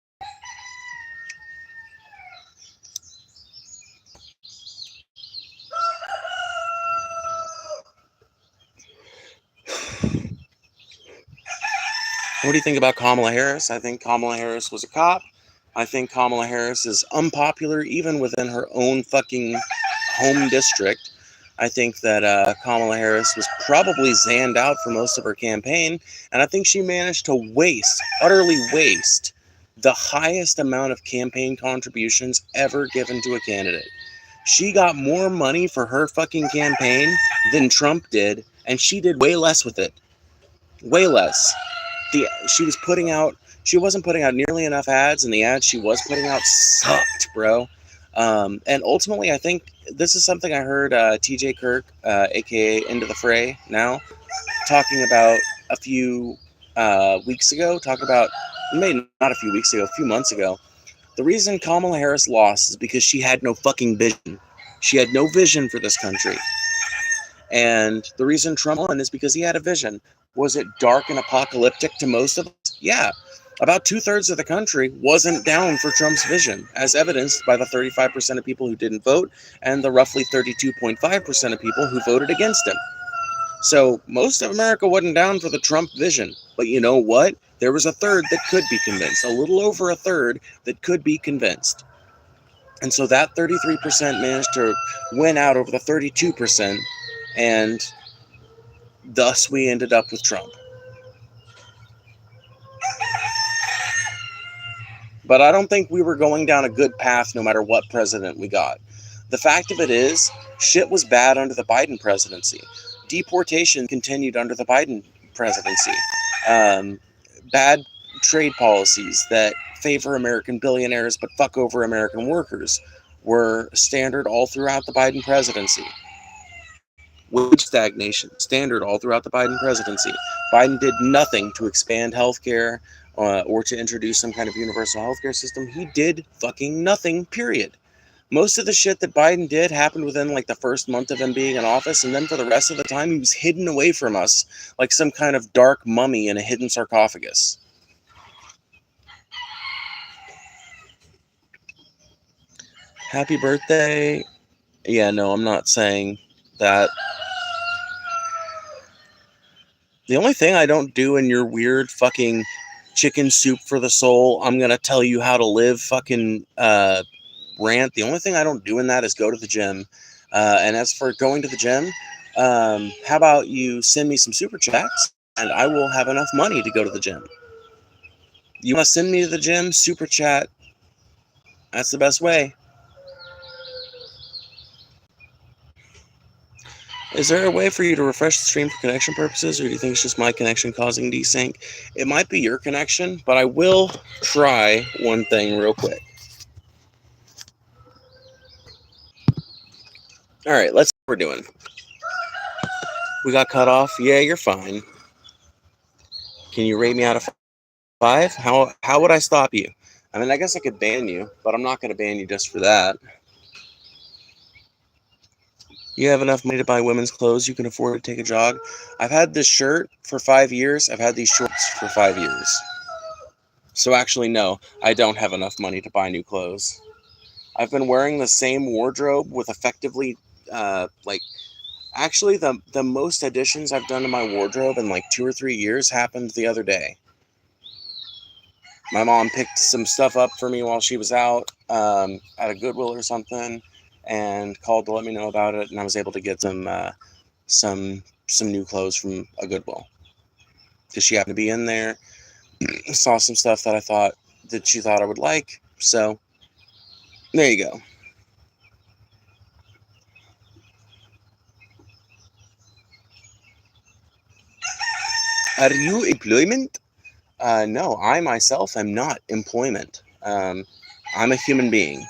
What do you think about Kamala Harris? I think Kamala Harris was a cop. I think Kamala Harris is unpopular even within her own fucking home district. I think that Kamala Harris was probably zanned out for most of her campaign, and I think she managed to utterly waste, the highest amount of campaign contributions ever given to a candidate. She got more money for her fucking campaign than Trump did, and she did way less with it. Way less. She wasn't putting out nearly enough ads, and the ads she was putting out sucked, bro. And ultimately, I think this is something I heard TJ Kirk, aka Into the Fray now, talking about a few weeks ago. Maybe not a few weeks ago, a few months ago. The reason Kamala Harris lost is because she had no fucking vision. She had no vision for this country. And the reason Trump won is because he had a vision. Was it dark and apocalyptic to most of us? Yeah. About 2/3 of the country wasn't down for Trump's vision, as evidenced by the 35% of people who didn't vote and the roughly 32.5% of people who voted against him. So most of America wasn't down for the Trump vision. But you know what? There was a third that could be convinced, a little over a third that could be convinced. And so that 33% managed to win out over the 32%, and thus we ended up with Trump. But I don't think we were going down a good path no matter what president we got. The fact of it is, shit was bad under the Biden presidency. Deportation continued under the Biden presidency. Bad trade policies that favor American billionaires but fuck over American workers were standard all throughout the Biden presidency. Wage stagnation, standard all throughout the Biden presidency. Biden did nothing to expand healthcare or to introduce some kind of universal healthcare system. He did fucking nothing, period. Most of the shit that Biden did happened within like the first month of him being in office, and then for the rest of the time, he was hidden away from us like some kind of dark mummy in a hidden sarcophagus. Happy birthday. Yeah, no, I'm not saying that. The only thing I don't do in your weird fucking chicken soup for the soul, I'm gonna tell you how to live fucking rant. The only thing I don't do in that is go to the gym. And as for going to the gym, how about you send me some super chats and I will have enough money to go to the gym. You want to send me to the gym? Super chat. That's the best way. Is there a way for you to refresh the stream for connection purposes, or do you think it's just my connection causing desync? It might be your connection, but I will try one thing real quick. All right, let's see what we're doing. We got cut off. Yeah, you're fine. Can you rate me out of 5? How would I stop you? I mean, I guess I could ban you, but I'm not going to ban you just for that. You have enough money to buy women's clothes. You can afford to take a jog. I've had this shirt for 5 years. I've had these shorts for 5 years. So actually, no, I don't have enough money to buy new clothes. I've been wearing the same wardrobe with effectively, actually the most additions I've done to my wardrobe in like 2 or 3 years happened the other day. My mom picked some stuff up for me while she was out at a Goodwill or something, and called to let me know about it, and I was able to get some new clothes from a Goodwill because she happened to be in there. Saw some stuff that she thought I would like, so there you go. Are you employment? No, I myself am not employment. I'm a human being.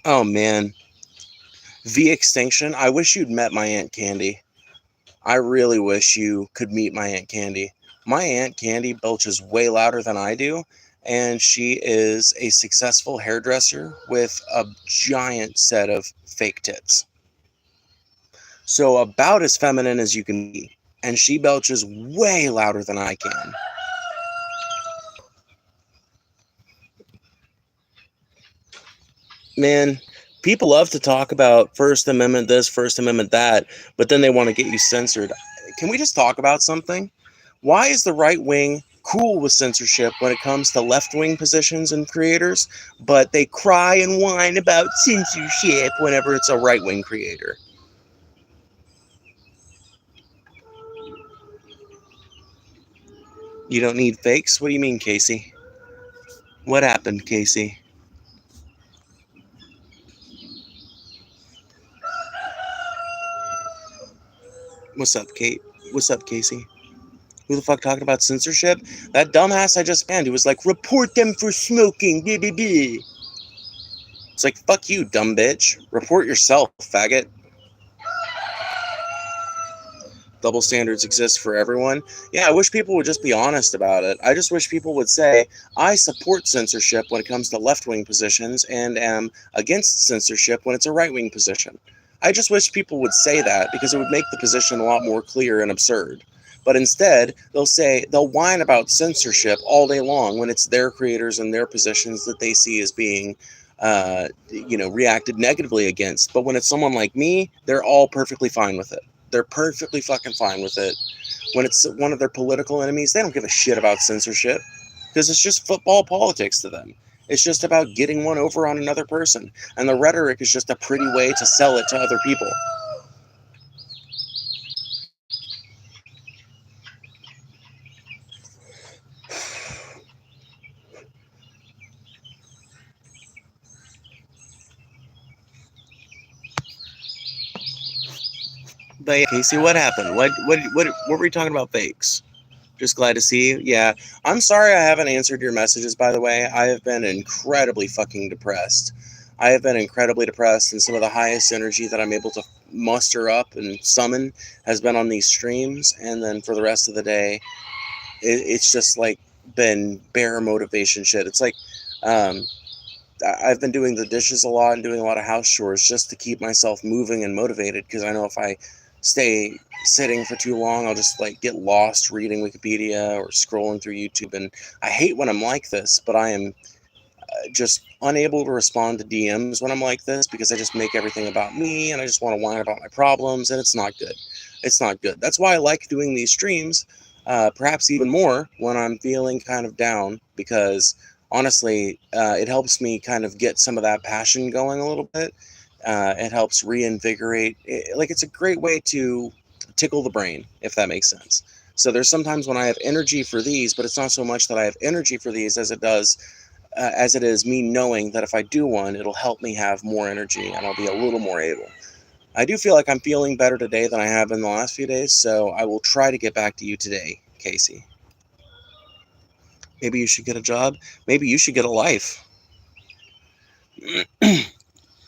Oh man. V Extinction, I wish you'd met my Aunt Candy. I really wish you could meet my Aunt Candy. My Aunt Candy belches way louder than I do, and she is a successful hairdresser with a giant set of fake tits. So about as feminine as you can be, and she belches way louder than I can. Man, people love to talk about First Amendment this, First Amendment that, but then they want to get you censored. Can we just talk about something? Why is the right wing cool with censorship when it comes to left-wing positions and creators, but they cry and whine about censorship whenever it's a right-wing creator? You don't need fakes? What do you mean, Casey? What happened, Casey? What's up, Kate? What's up, Casey? Who the fuck talking about censorship? That dumbass I just banned who was like, report them for smoking, BBB. It's like, fuck you, dumb bitch. Report yourself, faggot. Double standards exist for everyone. Yeah, I wish people would just be honest about it. I just wish people would say, I support censorship when it comes to left-wing positions and am against censorship when it's a right-wing position. I just wish people would say that because it would make the position a lot more clear and absurd. But instead, they'll whine about censorship all day long when it's their creators and their positions that they see as being, reacted negatively against. But when it's someone like me, they're all perfectly fine with it. They're perfectly fucking fine with it. When it's one of their political enemies, they don't give a shit about censorship because it's just football politics to them. It's just about getting one over on another person. And the rhetoric is just a pretty way to sell it to other people. But yeah, Casey, what happened? What were we talking about? Fakes? Just glad to see you. Yeah, I'm sorry I haven't answered your messages, by the way. I have been incredibly fucking depressed. I have been incredibly depressed, and some of the highest energy that I'm able to muster up and summon has been on these streams, and then for the rest of the day, it's just like been bare motivation shit. It's like, I've been doing the dishes a lot and doing a lot of house chores just to keep myself moving and motivated, because I know if I stay sitting for too long, I'll just like get lost reading Wikipedia or scrolling through YouTube. And I hate when I'm like this, but I am just unable to respond to DMs when I'm like this, because I just make everything about me and I just want to whine about my problems, and it's not good. It's not good. That's why I like doing these streams, perhaps even more when I'm feeling kind of down, because honestly, it helps me kind of get some of that passion going a little bit. It helps reinvigorate. Like, it's a great way to tickle the brain, if that makes sense. So there's sometimes when I have energy for these, but it's not so much that I have energy for these as it is me knowing that if I do one, it'll help me have more energy and I'll be a little more able. I do feel like I'm feeling better today than I have in the last few days, so I will try to get back to you today, Casey. Maybe you should get a job. Maybe you should get a life.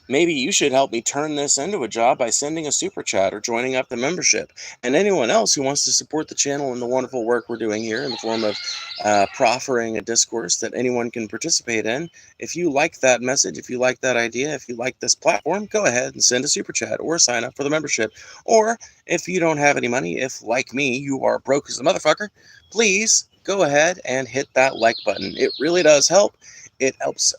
Maybe you should help me turn this into a job by sending a super chat or joining up the membership. And anyone else who wants to support the channel and the wonderful work we're doing here in the form of proffering a discourse that anyone can participate in, if you like that message, if you like that idea, if you like this platform, go ahead and send a super chat or sign up for the membership. Or if you don't have any money, if like me, you are broke as a motherfucker, please go ahead and hit that like button. It really does help. It helps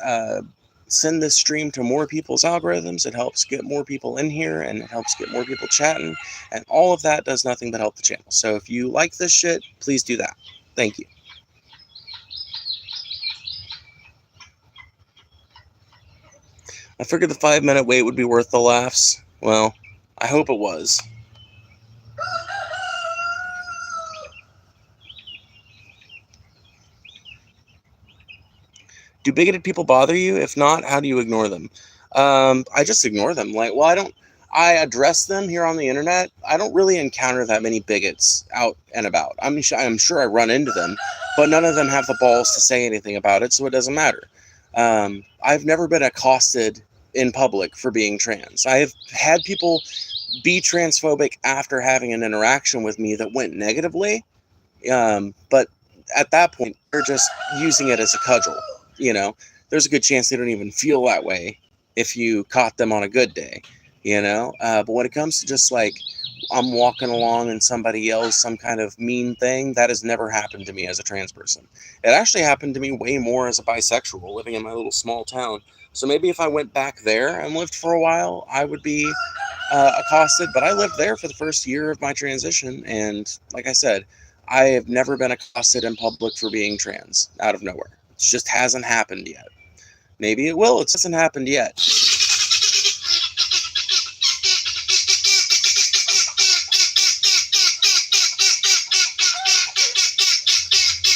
send this stream to more people's algorithms. It helps get more people in here, and it helps get more people chatting, and all of that does nothing but help the channel. So if you like this shit, please do that. Thank you. I figured the 5-minute wait would be worth the laughs. Well, I hope it was. Do bigoted people bother you? If not, how do you ignore them? I just ignore them. I address them here on the internet. I don't really encounter that many bigots out and about. I'm sure I run into them, but none of them have the balls to say anything about it, so it doesn't matter. I've never been accosted in public for being trans. I have had people be transphobic after having an interaction with me that went negatively, but at that point, they're just using it as a cudgel. There's a good chance they don't even feel that way if you caught them on a good day, but when it comes to just like I'm walking along and somebody yells some kind of mean thing, that has never happened to me as a trans person. It actually happened to me way more as a bisexual living in my little small town. So maybe if I went back there and lived for a while, I would be accosted, but I lived there for the first year of my transition, and like I said, I have never been accosted in public for being trans out of nowhere. It just hasn't happened yet. Maybe it will. It hasn't happened yet.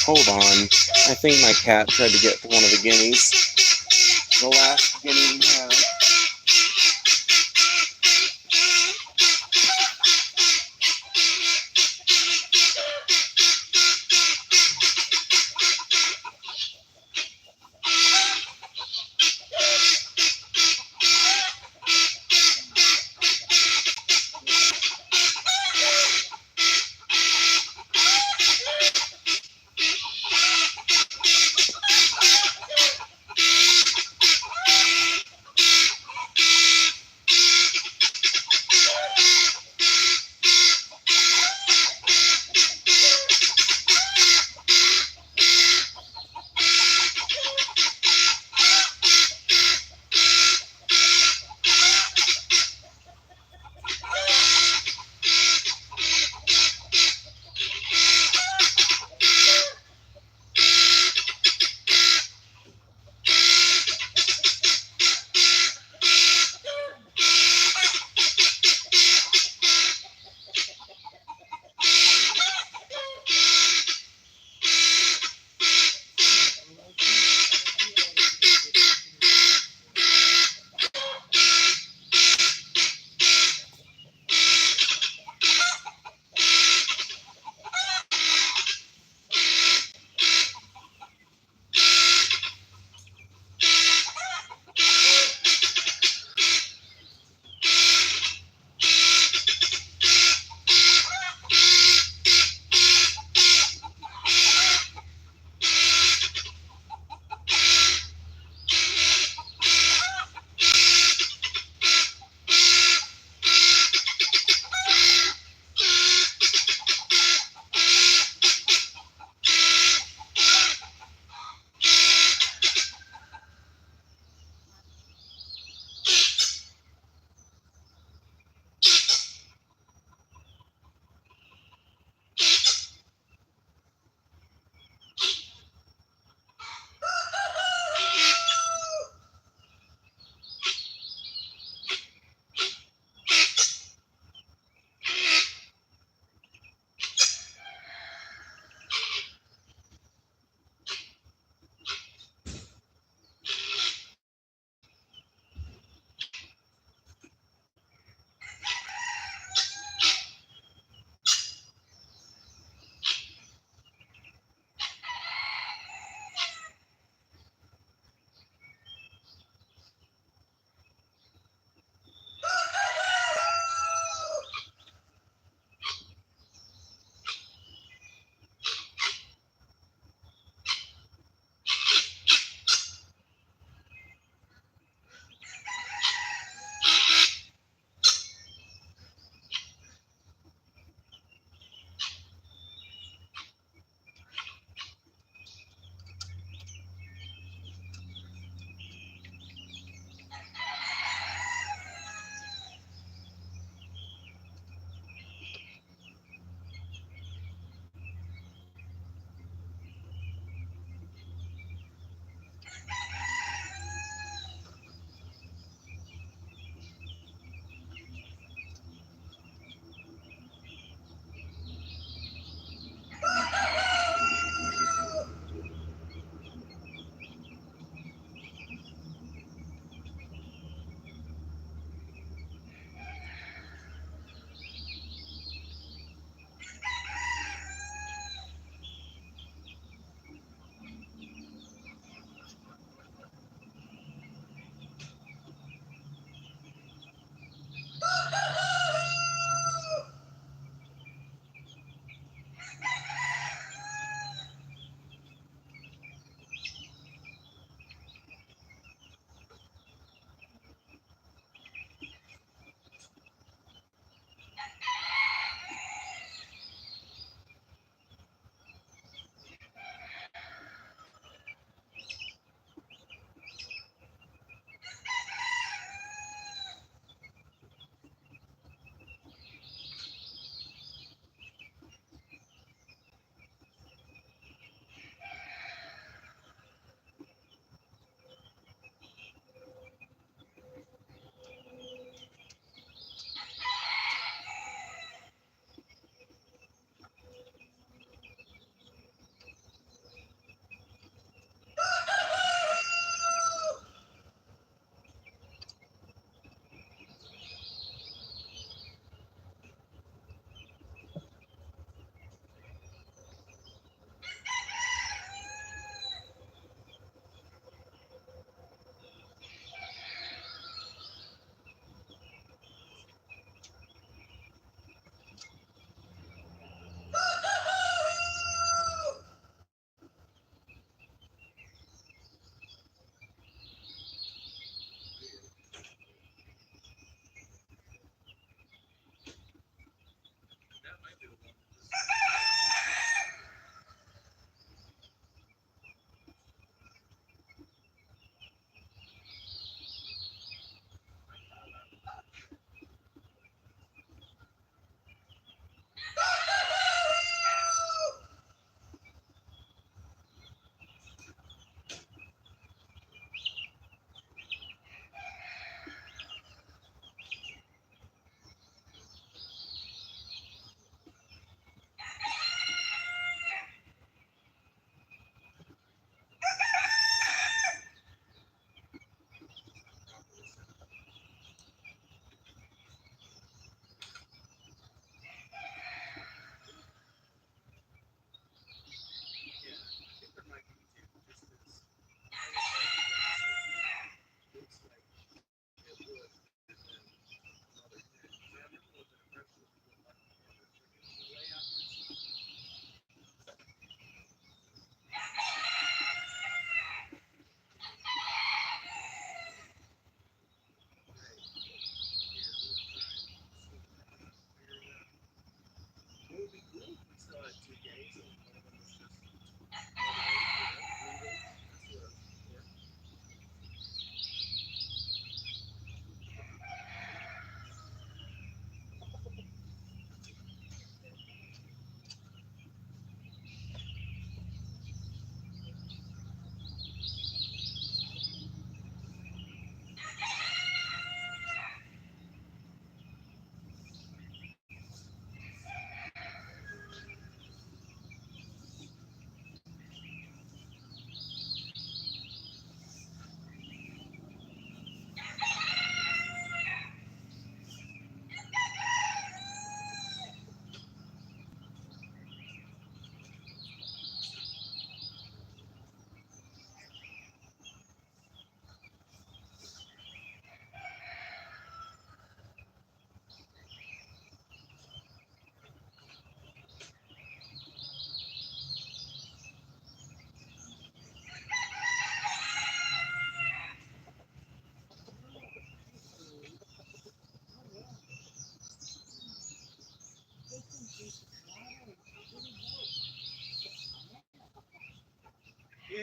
Hold on. I think my cat tried to get to one of the guineas. The last guinea we have.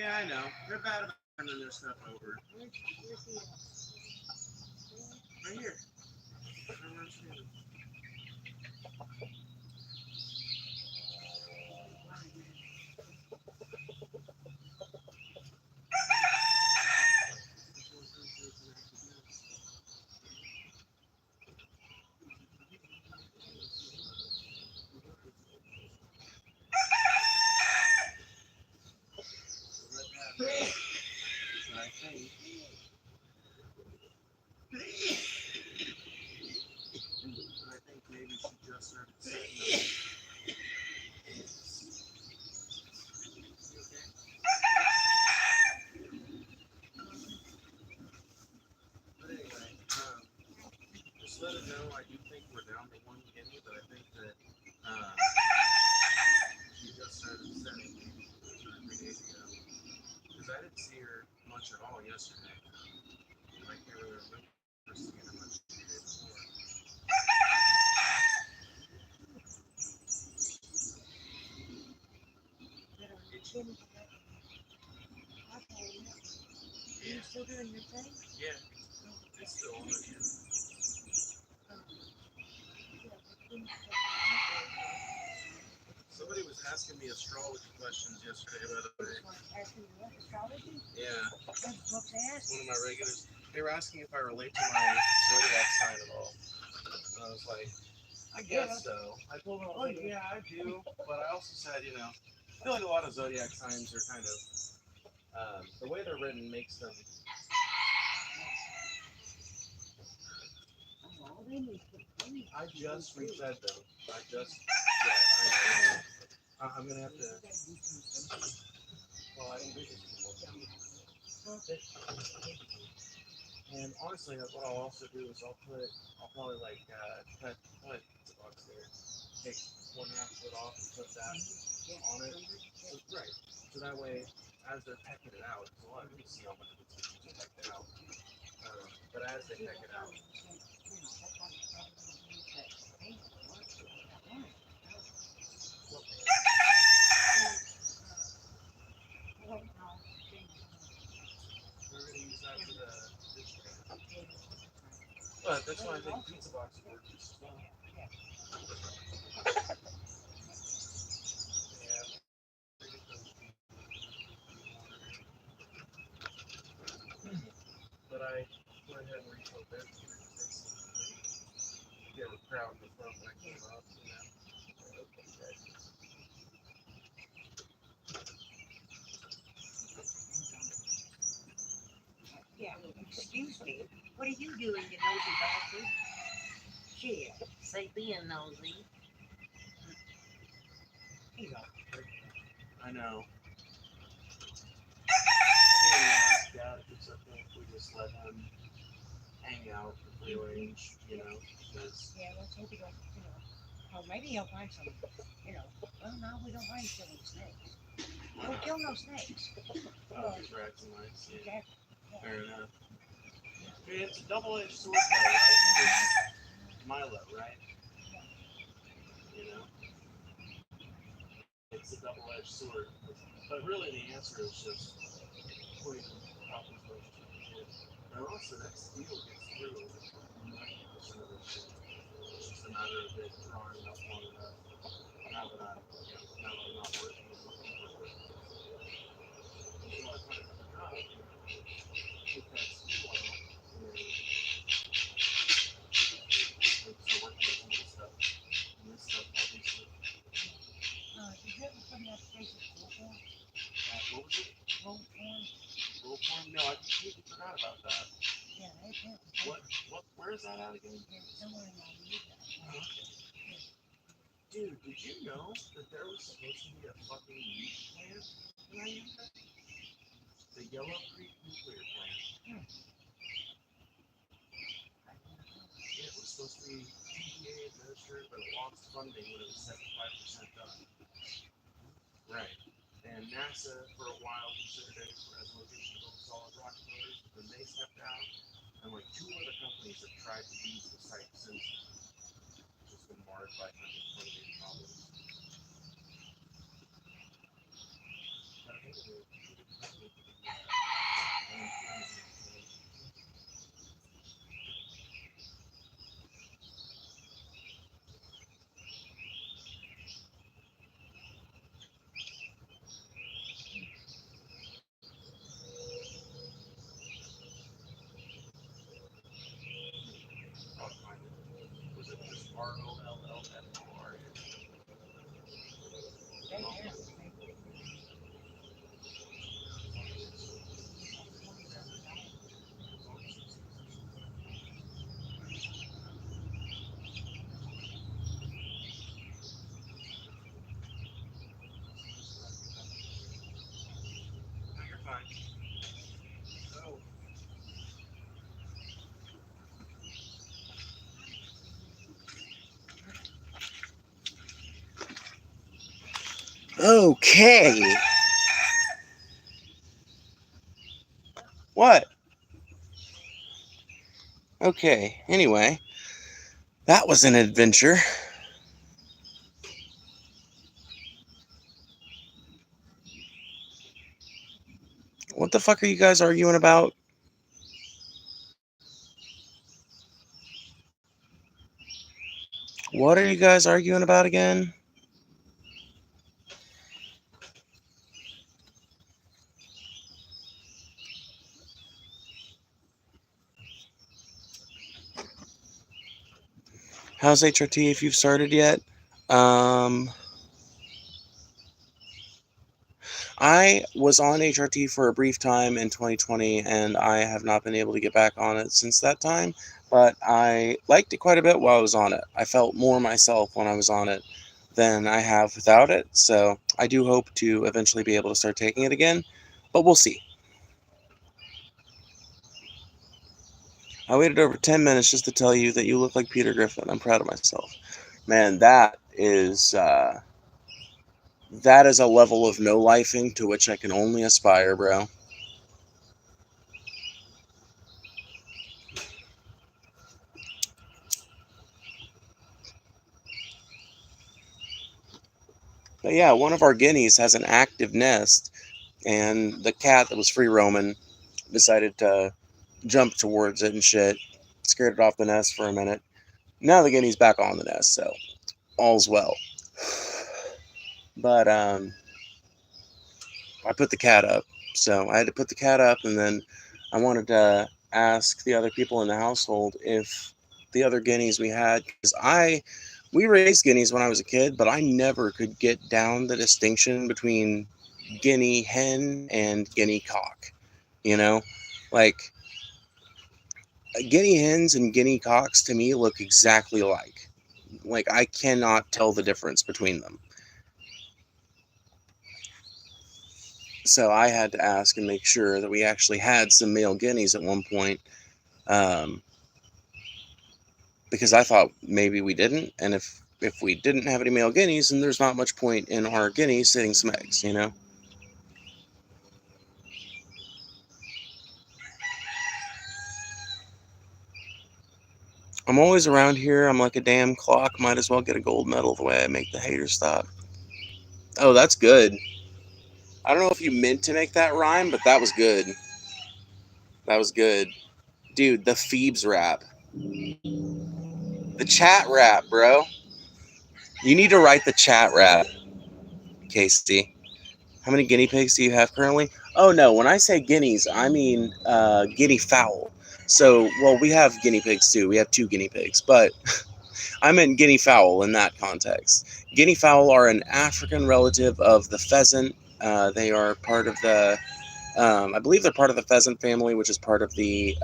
Yeah, I know. They're bad about turning their stuff over. Where's he at? Right here. Right where I'm standing. But I think maybe she just started setting them. You okay? But anyway, just let it know. I do think we're down to one guinea, but I think that she just started setting 2 or 3 days ago. Because I didn't see her much at all yesterday. I can't really remember seeing her much the day before. Are you still doing your thing? Yeah, it's still on it. Somebody was asking me astrology questions yesterday, by the way. Asking you what, astrology? Yeah, What books they ask? one of my regulars. They were asking if I relate to my zodiac sign at all. And I was like, I guess so. I told them, like, yeah, I do. But I also said, I feel like a lot of zodiac signs are kind of, the way they're written makes them. I just refed them. I'm going to have to. Well, I don't do this anymore. And honestly, what I'll also do is I'll probably like cut pizza box there, take 1/2 foot off and put that on it. So, right. So that way, as they're pecking it out, because a lot of people see how much it's pecked out. But as they peck it out. We're going to use that for the dish tray. But that's why I think pizza box would work just as well. Yeah. But I went ahead and refilled their computer because they have a crowd in the front when I came up, Yeah, excuse me. What are you doing, you nosy bastard? Shit, say being nosy. He's all I know. Yeah, it's okay if we just let him hang out for free range, because. Yeah, let's hope he don't, or maybe he'll find some, well, no, we don't mind killing snakes. We don't kill no snakes. Just rats and mice. Yeah. Exactly. Yeah. Fair enough. I mean, it's a double-edged sword, though, right? It's Milo, right? It's a double-edged sword. But really, the answer is just putting out as much as you can. And also, that steel gets through 90% of this shit. It's just a matter of it drawing up long enough. Now that I'm not working and looking for work. Until I find another job, keep that steel out, and then start working on some of this stuff. And this stuff, obviously. Did you ever put an application for Fulcrum? What was it? Fulcrum? Fulcrum? No, I completely forgot about that. Yeah, Where is that at again? Somewhere in Utah. Dude, did you know that there was supposed to be a fucking meat plant in Utah? The Yellow Creek nuclear plant. It was supposed to be EPA administered, but it lost funding when it was 75% done. Right. And NASA, for a while, considered it as a location to build solid rocket motors, but then they stepped out, and like 2 other companies have tried to use the site since then. It's just been marred by funding problems. They can. No, you're fine. Okay. What? Okay. Anyway, that was an adventure. What the fuck are you guys arguing about? What are you guys arguing about again? How's HRT if you've started yet? I was on HRT for a brief time in 2020, and I have not been able to get back on it since that time, but I liked it quite a bit while I was on it. I felt more myself when I was on it than I have without it, so I do hope to eventually be able to start taking it again, but we'll see. I waited over 10 minutes just to tell you that you look like Peter Griffin. I'm proud of myself. Man, that is a level of no-lifing to which I can only aspire, bro. But yeah, one of our guineas has an active nest, and the cat that was free roaming decided to jump towards it and shit. Scared it off the nest for a minute. Now the guinea's back on the nest, so all's well. But I put the cat up, so I had to put the cat up, and then I wanted to ask the other people in the household if the other guineas we had, because we raised guineas when I was a kid, but I never could get down the distinction between guinea hen and guinea cock. You know, like guinea hens and guinea cocks to me look exactly alike. Like I cannot tell the difference between them. So I had to ask and make sure that we actually had some male guineas at one point, um, because I thought maybe we didn't, and if we didn't have any male guineas, then there's not much point in our guineas sitting some eggs, you know. I'm always around here. I'm like a damn clock. Might as well get a gold medal the way I make the haters stop. Oh, that's good. I don't know if you meant to make that rhyme, but that was good. That was good. Dude, the Phoebes rap. The chat rap, bro. You need to write the chat rap, Casey. How many guinea pigs do you have currently? Oh, no. When I say guineas, I mean guinea fowl. So, well, we have guinea pigs too. We have 2 guinea pigs, but I meant guinea fowl in that context. Guinea fowl are an African relative of the pheasant. They are part of the, I believe they're part of the pheasant family, which is part of the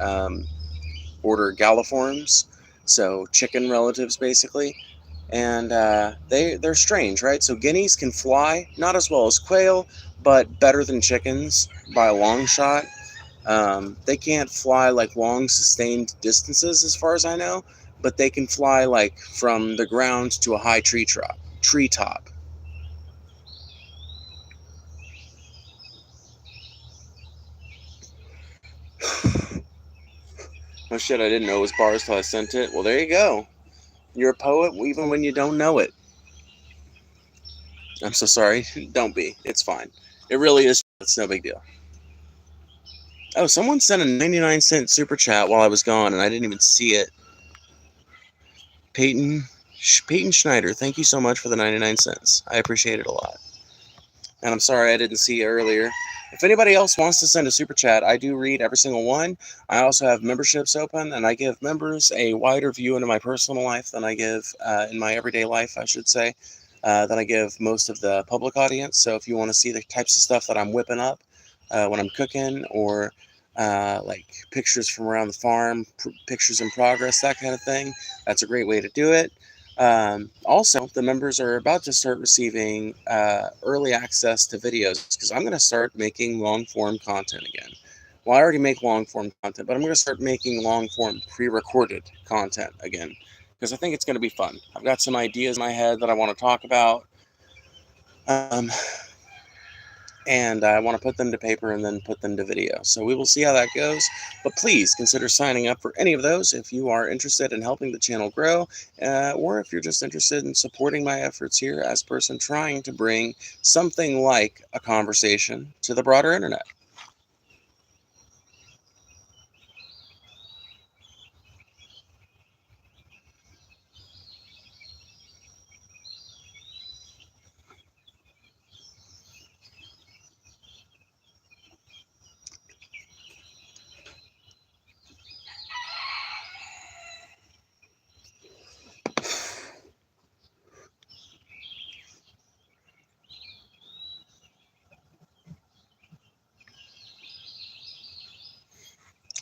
order Galliforms. So chicken relatives, basically. And they're strange, right? So guineas can fly, not as well as quail, but better than chickens by a long shot. They can't fly like long sustained distances, as far as I know, but they can fly like from the ground to a high treetop. Oh shit, I didn't know it was bars till I sent it. Well, there you go. You're a poet even when you don't know it. I'm so sorry. Don't be. It's fine. It really is. It's no big deal. Oh, someone sent a 99-cent super chat while I was gone, and I didn't even see it. Peyton Schneider, thank you so much for the 99 cents. I appreciate it a lot. And I'm sorry I didn't see you earlier. If anybody else wants to send a super chat, I do read every single one. I also have memberships open, and I give members a wider view into my personal life than I give in my everyday life, I should say, than I give most of the public audience. So if you want to see the types of stuff that I'm whipping up when I'm cooking, or like pictures from around the farm, pictures in progress, that kind of thing, that's a great way to do it. Also, the members are about to start receiving early access to videos because I'm going to start making long form content again. Well, I already make long form content, but I'm going to start making long form pre recorded content again because I think it's going to be fun. I've got some ideas in my head that I want to talk about. Um, and I want to put them to paper and then put them to video. So we will see how that goes. But please consider signing up for any of those if you are interested in helping the channel grow, or if you're just interested in supporting my efforts here as a person trying to bring something like a conversation to the broader internet.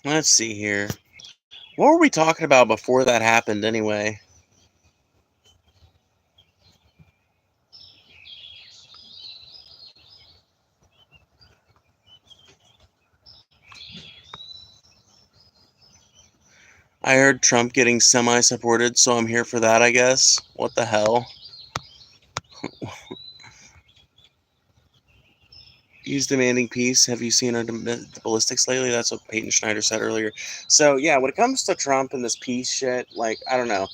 Let's see here. What were we talking about before that happened anyway? I heard Trump getting semi-supported, so I'm here for that, I guess. What the hell? He's demanding peace. Have you seen the ballistics lately? That's what Peyton Schneider said earlier. So yeah, when it comes to Trump and this peace shit, like, I don't know.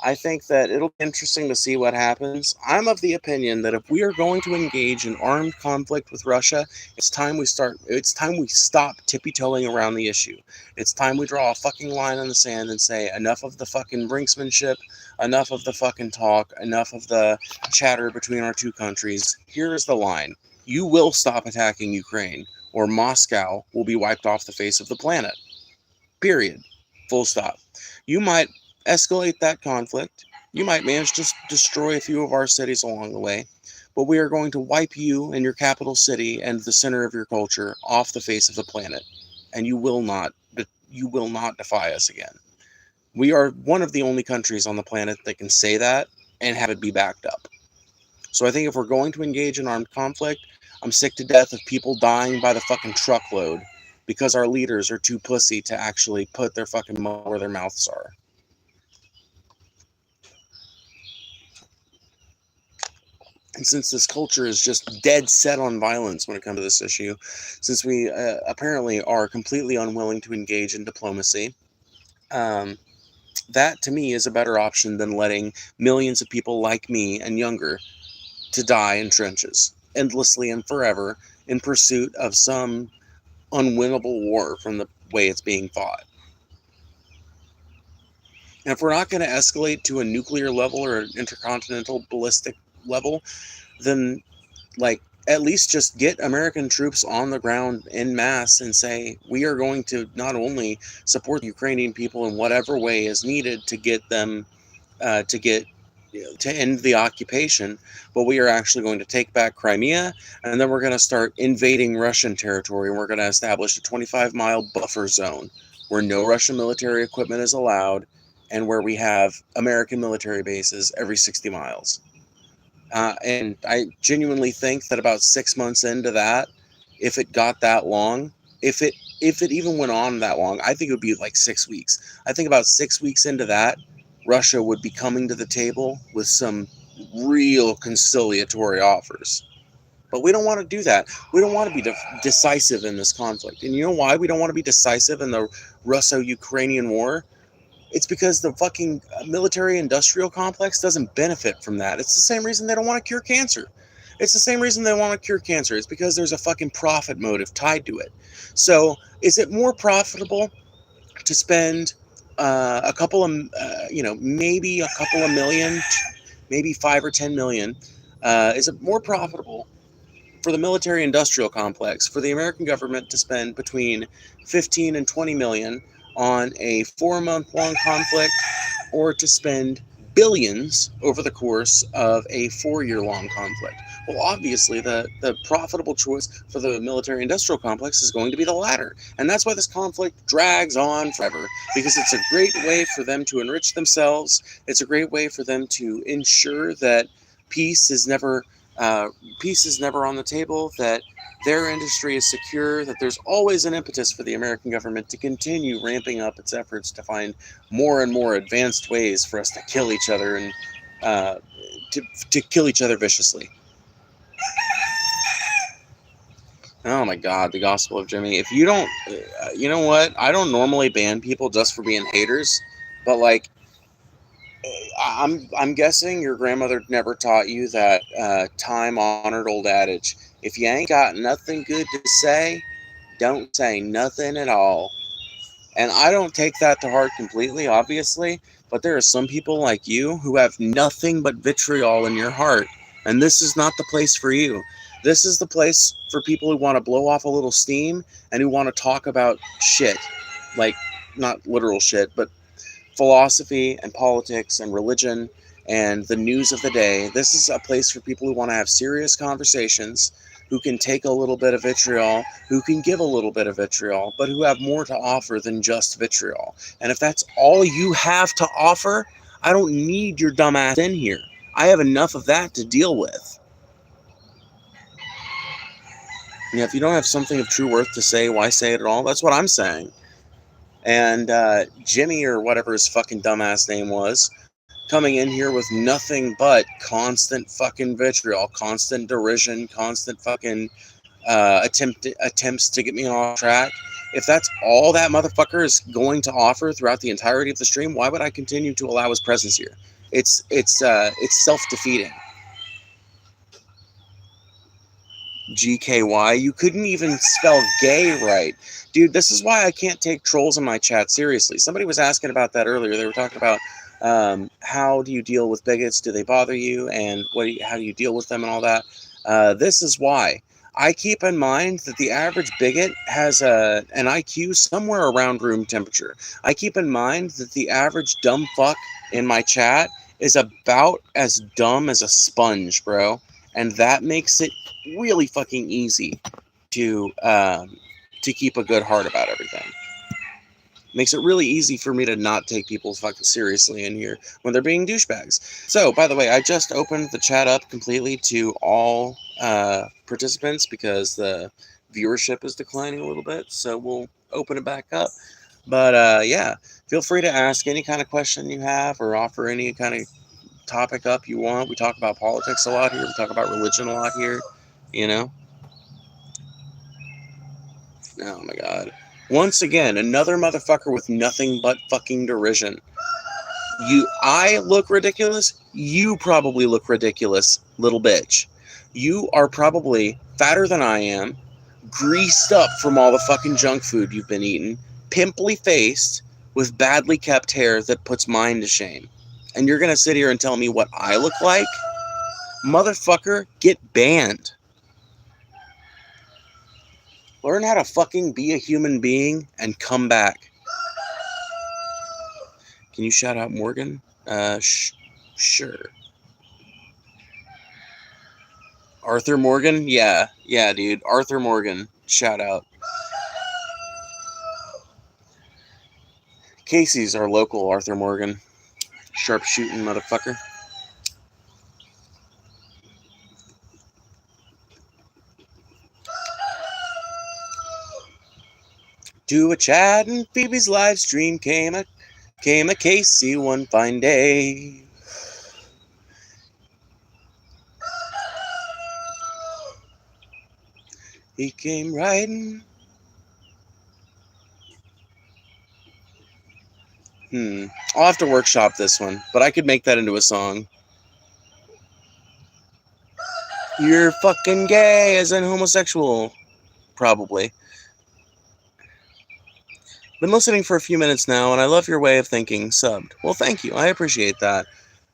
I think that it'll be interesting to see what happens. I'm of the opinion that if we are going to engage in armed conflict with Russia, it's time we start. It's time we stop tippy-toeing around the issue. It's time we draw a fucking line in the sand and say enough of the fucking brinksmanship, enough of the fucking talk, enough of the chatter between our two countries. Here is the line: you will stop attacking Ukraine, or Moscow will be wiped off the face of the planet. Period. Full stop. You might escalate that conflict. You might manage to destroy a few of our cities along the way, but we are going to wipe you and your capital city and the center of your culture off the face of the planet, and you will not defy us again. We are one of the only countries on the planet that can say that and have it be backed up. So I think if we're going to engage in armed conflict, I'm sick to death of people dying by the fucking truckload because our leaders are too pussy to actually put their fucking money where their mouths are. And since this culture is just dead set on violence when it comes to this issue, since we apparently are completely unwilling to engage in diplomacy, um, that to me is a better option than letting millions of people like me and younger to die in trenches endlessly and forever in pursuit of some unwinnable war from the way it's being fought. And if we're not going to escalate to a nuclear level or an intercontinental ballistic level, then, like, at least just get American troops on the ground en masse and say, we are going to not only support the Ukrainian people in whatever way is needed to get them to get to end the occupation, but we are actually going to take back Crimea, and then we're going to start invading Russian territory, and we're going to establish a 25-mile buffer zone where no Russian military equipment is allowed, and where we have American military bases every 60 miles. And I genuinely think that about 6 months into that, if it got that long, if it even went on that long, I think it would be like 6 weeks. I think about 6 weeks into that, Russia would be coming to the table with some real conciliatory offers. But we don't want to do that. We don't want to be decisive in this conflict. And you know why we don't want to be decisive in the Russo-Ukrainian war? It's because the fucking military industrial complex doesn't benefit from that. It's the same reason they don't want to cure cancer. It's the same reason they want to cure cancer. It's because there's a fucking profit motive tied to it. So is it more profitable to spend a couple of, maybe a couple of million, maybe 5 or 10 million? Is it more profitable for the military-industrial complex, for the American government to spend between 15 and 20 million on a 4-month-long conflict, or to spend billions over the course of a 4-year-long conflict. Well, obviously, the profitable choice for the military-industrial complex is going to be the latter. And that's why this conflict drags on forever, because it's a great way for them to enrich themselves. It's a great way for them to ensure that peace is never on the table, that their industry is secure, that there's always an impetus for the American government to continue ramping up its efforts to find more and more advanced ways for us to kill each other and to kill each other viciously. Oh my God, the Gospel of Jimmy. If you don't, you know what? I don't normally ban people just for being haters, but like, I'm guessing your grandmother never taught you that time-honored old adage: if you ain't got nothing good to say, don't say nothing at all. And I don't take that to heart completely, obviously, but there are some people like you who have nothing but vitriol in your heart, and this is not the place for you. This is the place for people who want to blow off a little steam and who want to talk about shit. Like, not literal shit, but philosophy and politics and religion and the news of the day. This is a place for people who want to have serious conversations, who can take a little bit of vitriol, who can give a little bit of vitriol, but who have more to offer than just vitriol. And if that's all you have to offer, I don't need your dumb ass in here. I have enough of that to deal with. Yeah, if you don't have something of true worth to say, why say it at all? That's what I'm saying. And Jimmy, or whatever his fucking dumbass name was, coming in here with nothing but constant fucking vitriol, constant derision, constant fucking attempts to get me off track. If that's all that motherfucker is going to offer throughout the entirety of the stream, why would I continue to allow his presence here? It's self-defeating. GKY, you couldn't even spell gay right. Dude, this is why I can't take trolls in my chat seriously. Somebody was asking about that earlier. They were talking about how do you deal with bigots? Do they bother you? And how do you deal with them and all that? This is why. I keep in mind that the average bigot has an IQ somewhere around room temperature. I keep in mind that the average dumb fuck in my chat is about as dumb as a sponge, bro. And that makes it really fucking easy to keep a good heart about everything. Makes it really easy for me to not take people fucking seriously in here when they're being douchebags. So, by the way, I just opened the chat up completely to all participants because the viewership is declining a little bit. So we'll open it back up. But yeah, feel free to ask any kind of question you have or offer any kind of topic up you want. We talk about politics a lot here. We talk about religion a lot here. You know? Oh my God. Once again, another motherfucker with nothing but fucking derision. I look ridiculous. You probably look ridiculous, little bitch. You are probably fatter than I am, greased up from all the fucking junk food you've been eating, pimply faced, with badly kept hair that puts mine to shame. And you're gonna sit here and tell me what I look like? Motherfucker, get banned. Learn how to fucking be a human being and come back. Can you shout out Morgan? Sure. Arthur Morgan? Yeah, dude. Arthur Morgan. Shout out. Casey's our local Arthur Morgan. Sharpshooting motherfucker. To a Chad and Phoebe's live stream came a Casey one fine day. He came riding. I'll have to workshop this one, but I could make that into a song. You're fucking gay as in homosexual. Probably. Been listening for a few minutes now, and I love your way of thinking. Subbed. Well, thank you. I appreciate that.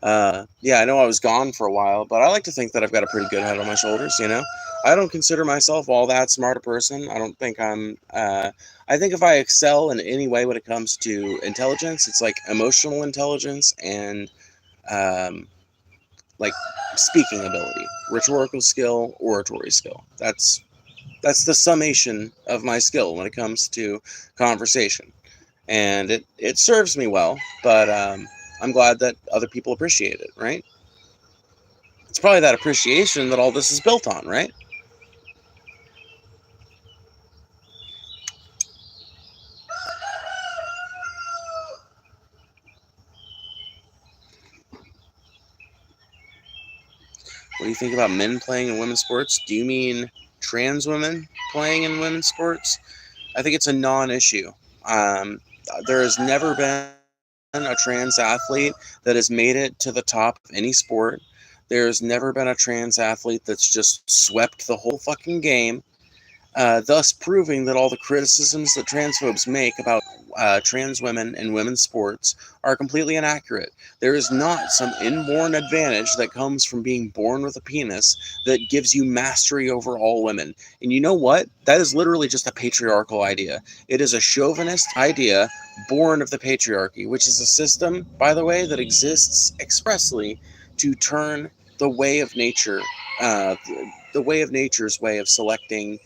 Yeah, I know I was gone for a while, but I like to think that I've got a pretty good head on my shoulders, you know? I don't consider myself all that smart a person. I don't think I think if I excel in any way when it comes to intelligence, it's like emotional intelligence and um, like speaking ability, rhetorical skill, oratory skill. That's the summation of my skill when it comes to conversation, and it serves me well. But I'm glad that other people appreciate it. Right? It's probably that appreciation that all this is built on. Right? What do you think about men playing in women's sports? Do you mean trans women playing in women's sports? I think it's a non-issue. Um, there has never been a trans athlete that has made it to the top of any sport. There's never been a trans athlete that's just swept the whole fucking game, thus proving that all the criticisms that transphobes make about trans women and women's sports are completely inaccurate. There is not some inborn advantage that comes from being born with a penis that gives you mastery over all women. And you know what? That is literally just a patriarchal idea. It is a chauvinist idea born of the patriarchy, which is a system, by the way, that exists expressly to turn the way of nature, uh, the way of nature's way of selecting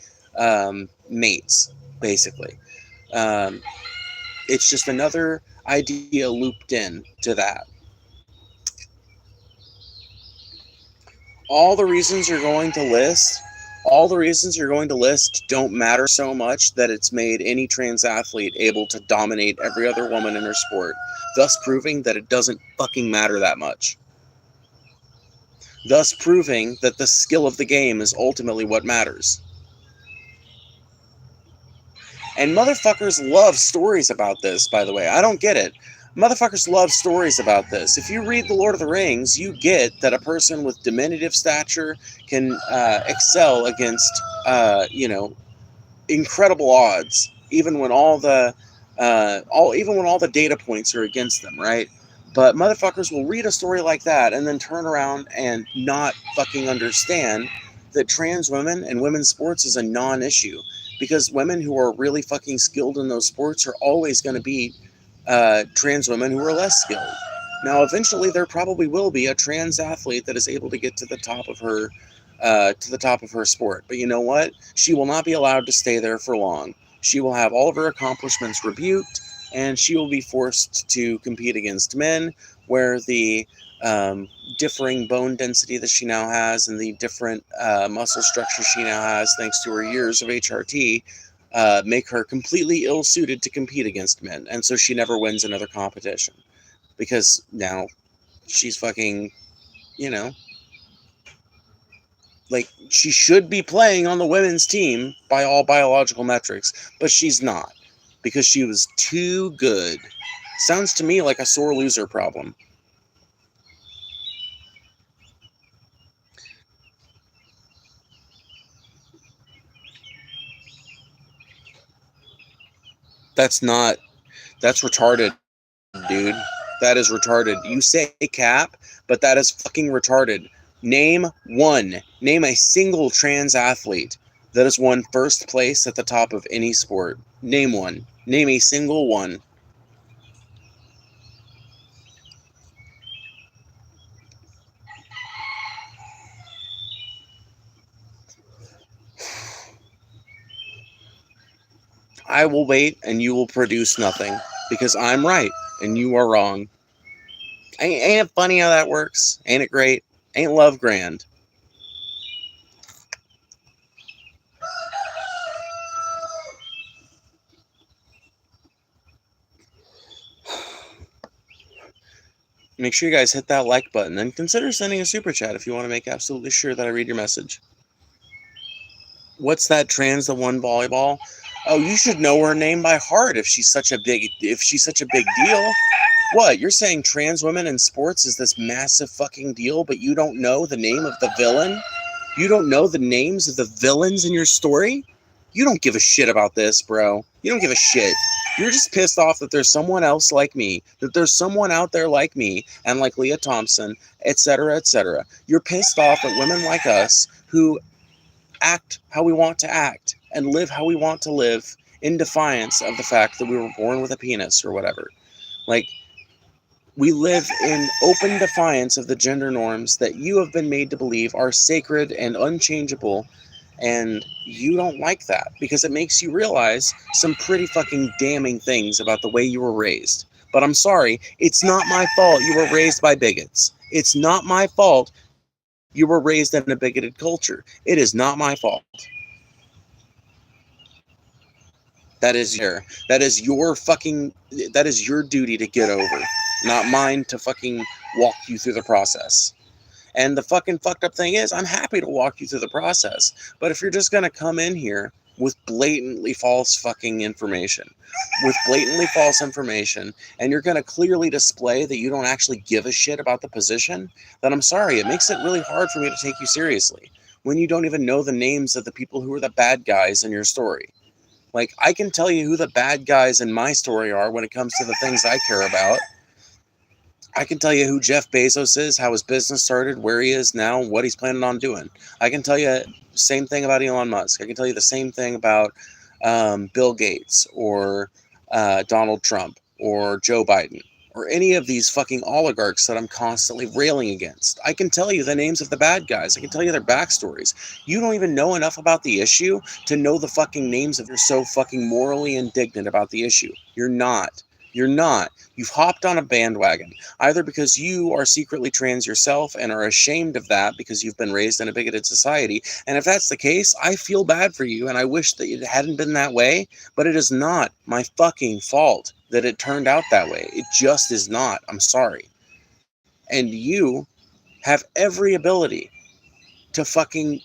mates, basically. Um, it's just another idea looped in to that. All the reasons you're going to list, all the reasons you're going to list don't matter so much that it's made any trans athlete able to dominate every other woman in her sport, thus proving that it doesn't fucking matter that much. Thus proving that the skill of the game is ultimately what matters. And motherfuckers love stories about this, by the way. I don't get it. Motherfuckers love stories about this. If you read The Lord of the Rings, you get that a person with diminutive stature can excel against, incredible odds, even when even when all the data points are against them, right? But motherfuckers will read a story like that and then turn around and not fucking understand that trans women and women's sports is a non-issue, because women who are really fucking skilled in those sports are always going to be trans women who are less skilled. Now, eventually, there probably will be a trans athlete that is able to get to the top of her sport. But you know what? She will not be allowed to stay there for long. She will have all of her accomplishments rebuked, and she will be forced to compete against men, where the differing bone density that she now has and the different muscle structure she now has, thanks to her years of HRT, make her completely ill-suited to compete against men. And so she never wins another competition, because now she's fucking, you know, like, she should be playing on the women's team by all biological metrics, but she's not, because she was too good. Sounds to me like a sore loser problem. That's not, that's retarded, dude. That is retarded. You say cap, but that is fucking retarded. Name one. Name a single trans athlete that has won first place at the top of any sport. Name one. Name a single one. I will wait and you will produce nothing, because I'm right and you are wrong. Ain't it funny how that works? Ain't it great? Ain't love grand? Make sure you guys hit that like button and consider sending a super chat if you want to make absolutely sure that I read your message. What's that trans that won volleyball? Oh, you should know her name by heart if she's such a big deal. What, you're saying trans women in sports is this massive fucking deal, but you don't know the name of the villain? You don't know the names of the villains in your story? You don't give a shit about this, bro. You don't give a shit. You're just pissed off that there's someone else like me, that there's someone out there like me and like Leah Thompson, etc., etc. You're pissed off at women like us who act how we want to act and live how we want to live in defiance of the fact that we were born with a penis or whatever. Like, we live in open defiance of the gender norms that you have been made to believe are sacred and unchangeable, and you don't like that because it makes you realize some pretty fucking damning things about the way you were raised. But I'm sorry, it's not my fault you were raised by bigots. It's not my fault you were raised in a bigoted culture. It is not my fault. That is your fucking, that is your duty to get over, not mine to fucking walk you through the process. And the fucking fucked up thing is, I'm happy to walk you through the process. But if you're just going to come in here with blatantly false fucking information, and you're going to clearly display that you don't actually give a shit about the position, then I'm sorry, it makes it really hard for me to take you seriously when you don't even know the names of the people who are the bad guys in your story. Like, I can tell you who the bad guys in my story are when it comes to the things I care about. I can tell you who Jeff Bezos is, how his business started, where he is now, what he's planning on doing. I can tell you the same thing about Elon Musk. I can tell you the same thing about Bill Gates or Donald Trump or Joe Biden or any of these fucking oligarchs that I'm constantly railing against. I can tell you the names of the bad guys. I can tell you their backstories. You don't even know enough about the issue to know the fucking names of. You're so fucking morally indignant about the issue. You're not. You're not. You've hopped on a bandwagon, either because you are secretly trans yourself and are ashamed of that because you've been raised in a bigoted society. And if that's the case, I feel bad for you, and I wish that it hadn't been that way, but it is not my fucking fault that it turned out that way. It just is not. I'm sorry. And you have every ability to fucking...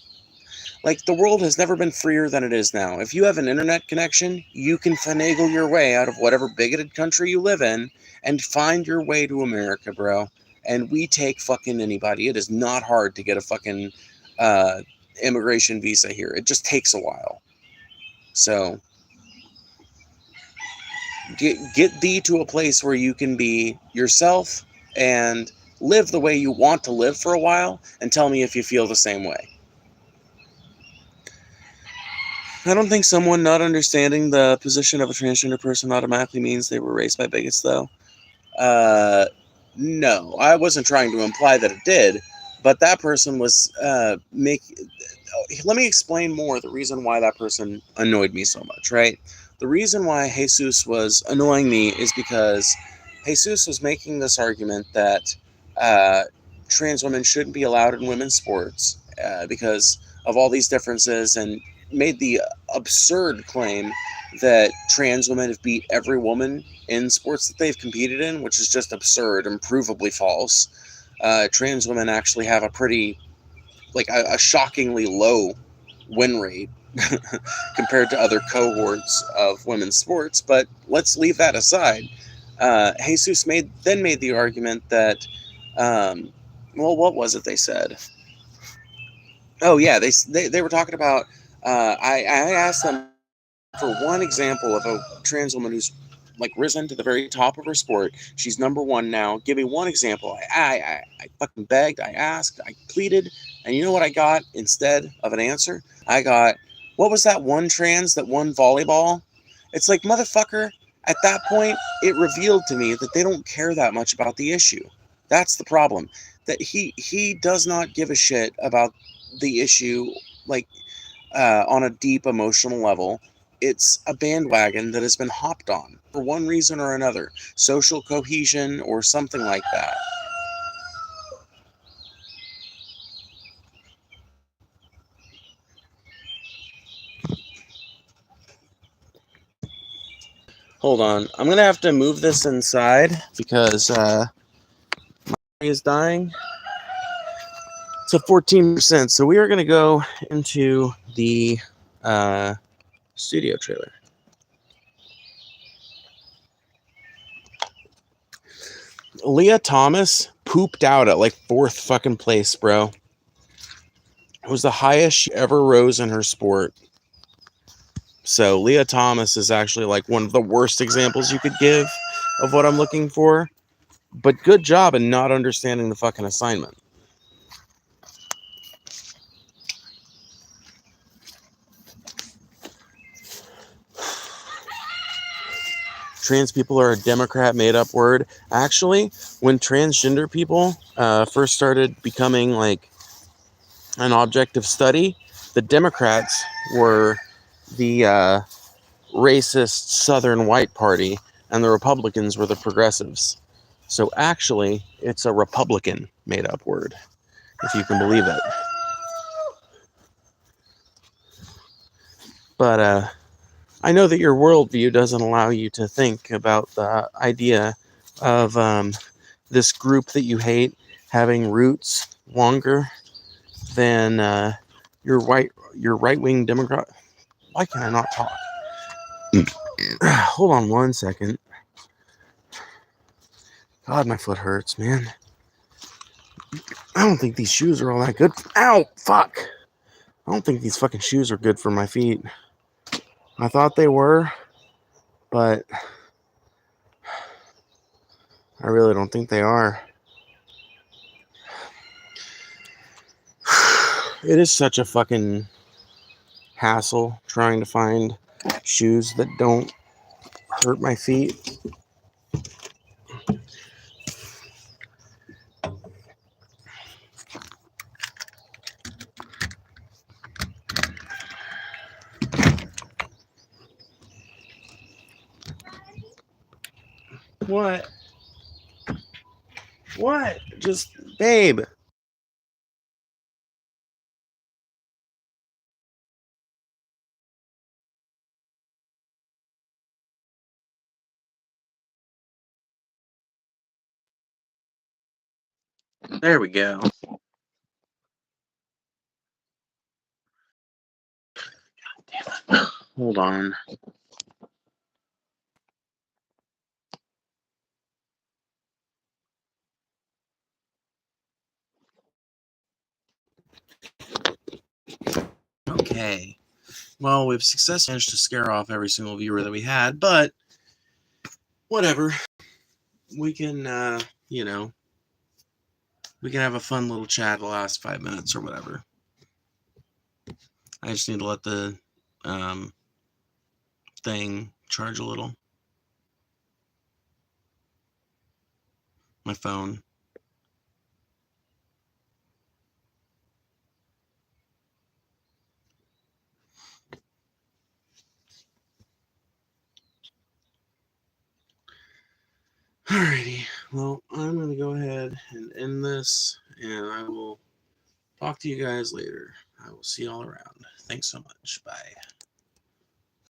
Like, the world has never been freer than it is now. If you have an internet connection, you can finagle your way out of whatever bigoted country you live in and find your way to America, bro. And we take fucking anybody. It is not hard to get a fucking immigration visa here. It just takes a while. So, get thee to a place where you can be yourself and live the way you want to live for a while, and tell me if you feel the same way. I don't think someone not understanding the position of a transgender person automatically means they were raised by bigots, though. No, I wasn't trying to imply that it did, but that person was let me explain more the reason why that person annoyed me so much, right? The reason why Jesus was annoying me is because Jesus was making this argument that trans women shouldn't be allowed in women's sports because of all these differences, and made the absurd claim that trans women have beat every woman in sports that they've competed in, which is just absurd and provably false. Trans women actually have a pretty, like, a shockingly low win rate compared to other cohorts of women's sports, but let's leave that aside. Jesus made the argument that, well, what was it they said? Oh yeah, they were talking about. I asked them for one example of a trans woman who's like risen to the very top of her sport. She's number one now. Give me one example. I fucking begged. I asked. I pleaded. And you know what I got instead of an answer? I got, what was that one trans that won volleyball? It's like, motherfucker, at that point, it revealed to me that they don't care that much about the issue. That's the problem. That he does not give a shit about the issue, like, on a deep emotional level. It's a bandwagon that has been hopped on for one reason or another, social cohesion or something like that. Hold on, I'm gonna have to move this inside because my battery is dying. It's a 14%, so we are gonna go into the studio trailer. Leah Thomas pooped out at like 4th fucking place, bro. It was the highest she ever rose in her sport. So Leah Thomas is actually like one of the worst examples you could give of what I'm looking for. But good job in not understanding the fucking assignment. trans people are a Democrat made-up word. Actually, when transgender people first started becoming like an object of study, the Democrats were the racist Southern white party, and the Republicans were the progressives. So actually, it's a Republican made-up word, if you can believe it. But I know that your worldview doesn't allow you to think about the idea of this group that you hate having roots longer than your right-wing Democrat. Why can I not talk? Hold on 1 second. God, my foot hurts, man. I don't think these shoes are all that good. Ow, fuck. I don't think these fucking shoes are good for my feet. I thought they were, but I really don't think they are. It is such a fucking hassle trying to find shoes that don't hurt my feet. What? What? Just, babe. There we go. Damn it. Hold on. Okay. Well, we've successfully managed to scare off every single viewer that we had, but whatever. We can, we can have a fun little chat the last 5 minutes or whatever. I just need to let the thing charge a little. My phone. Alrighty. Well, I'm going to go ahead and end this, and I will talk to you guys later. I will see y'all around. Thanks so much. Bye.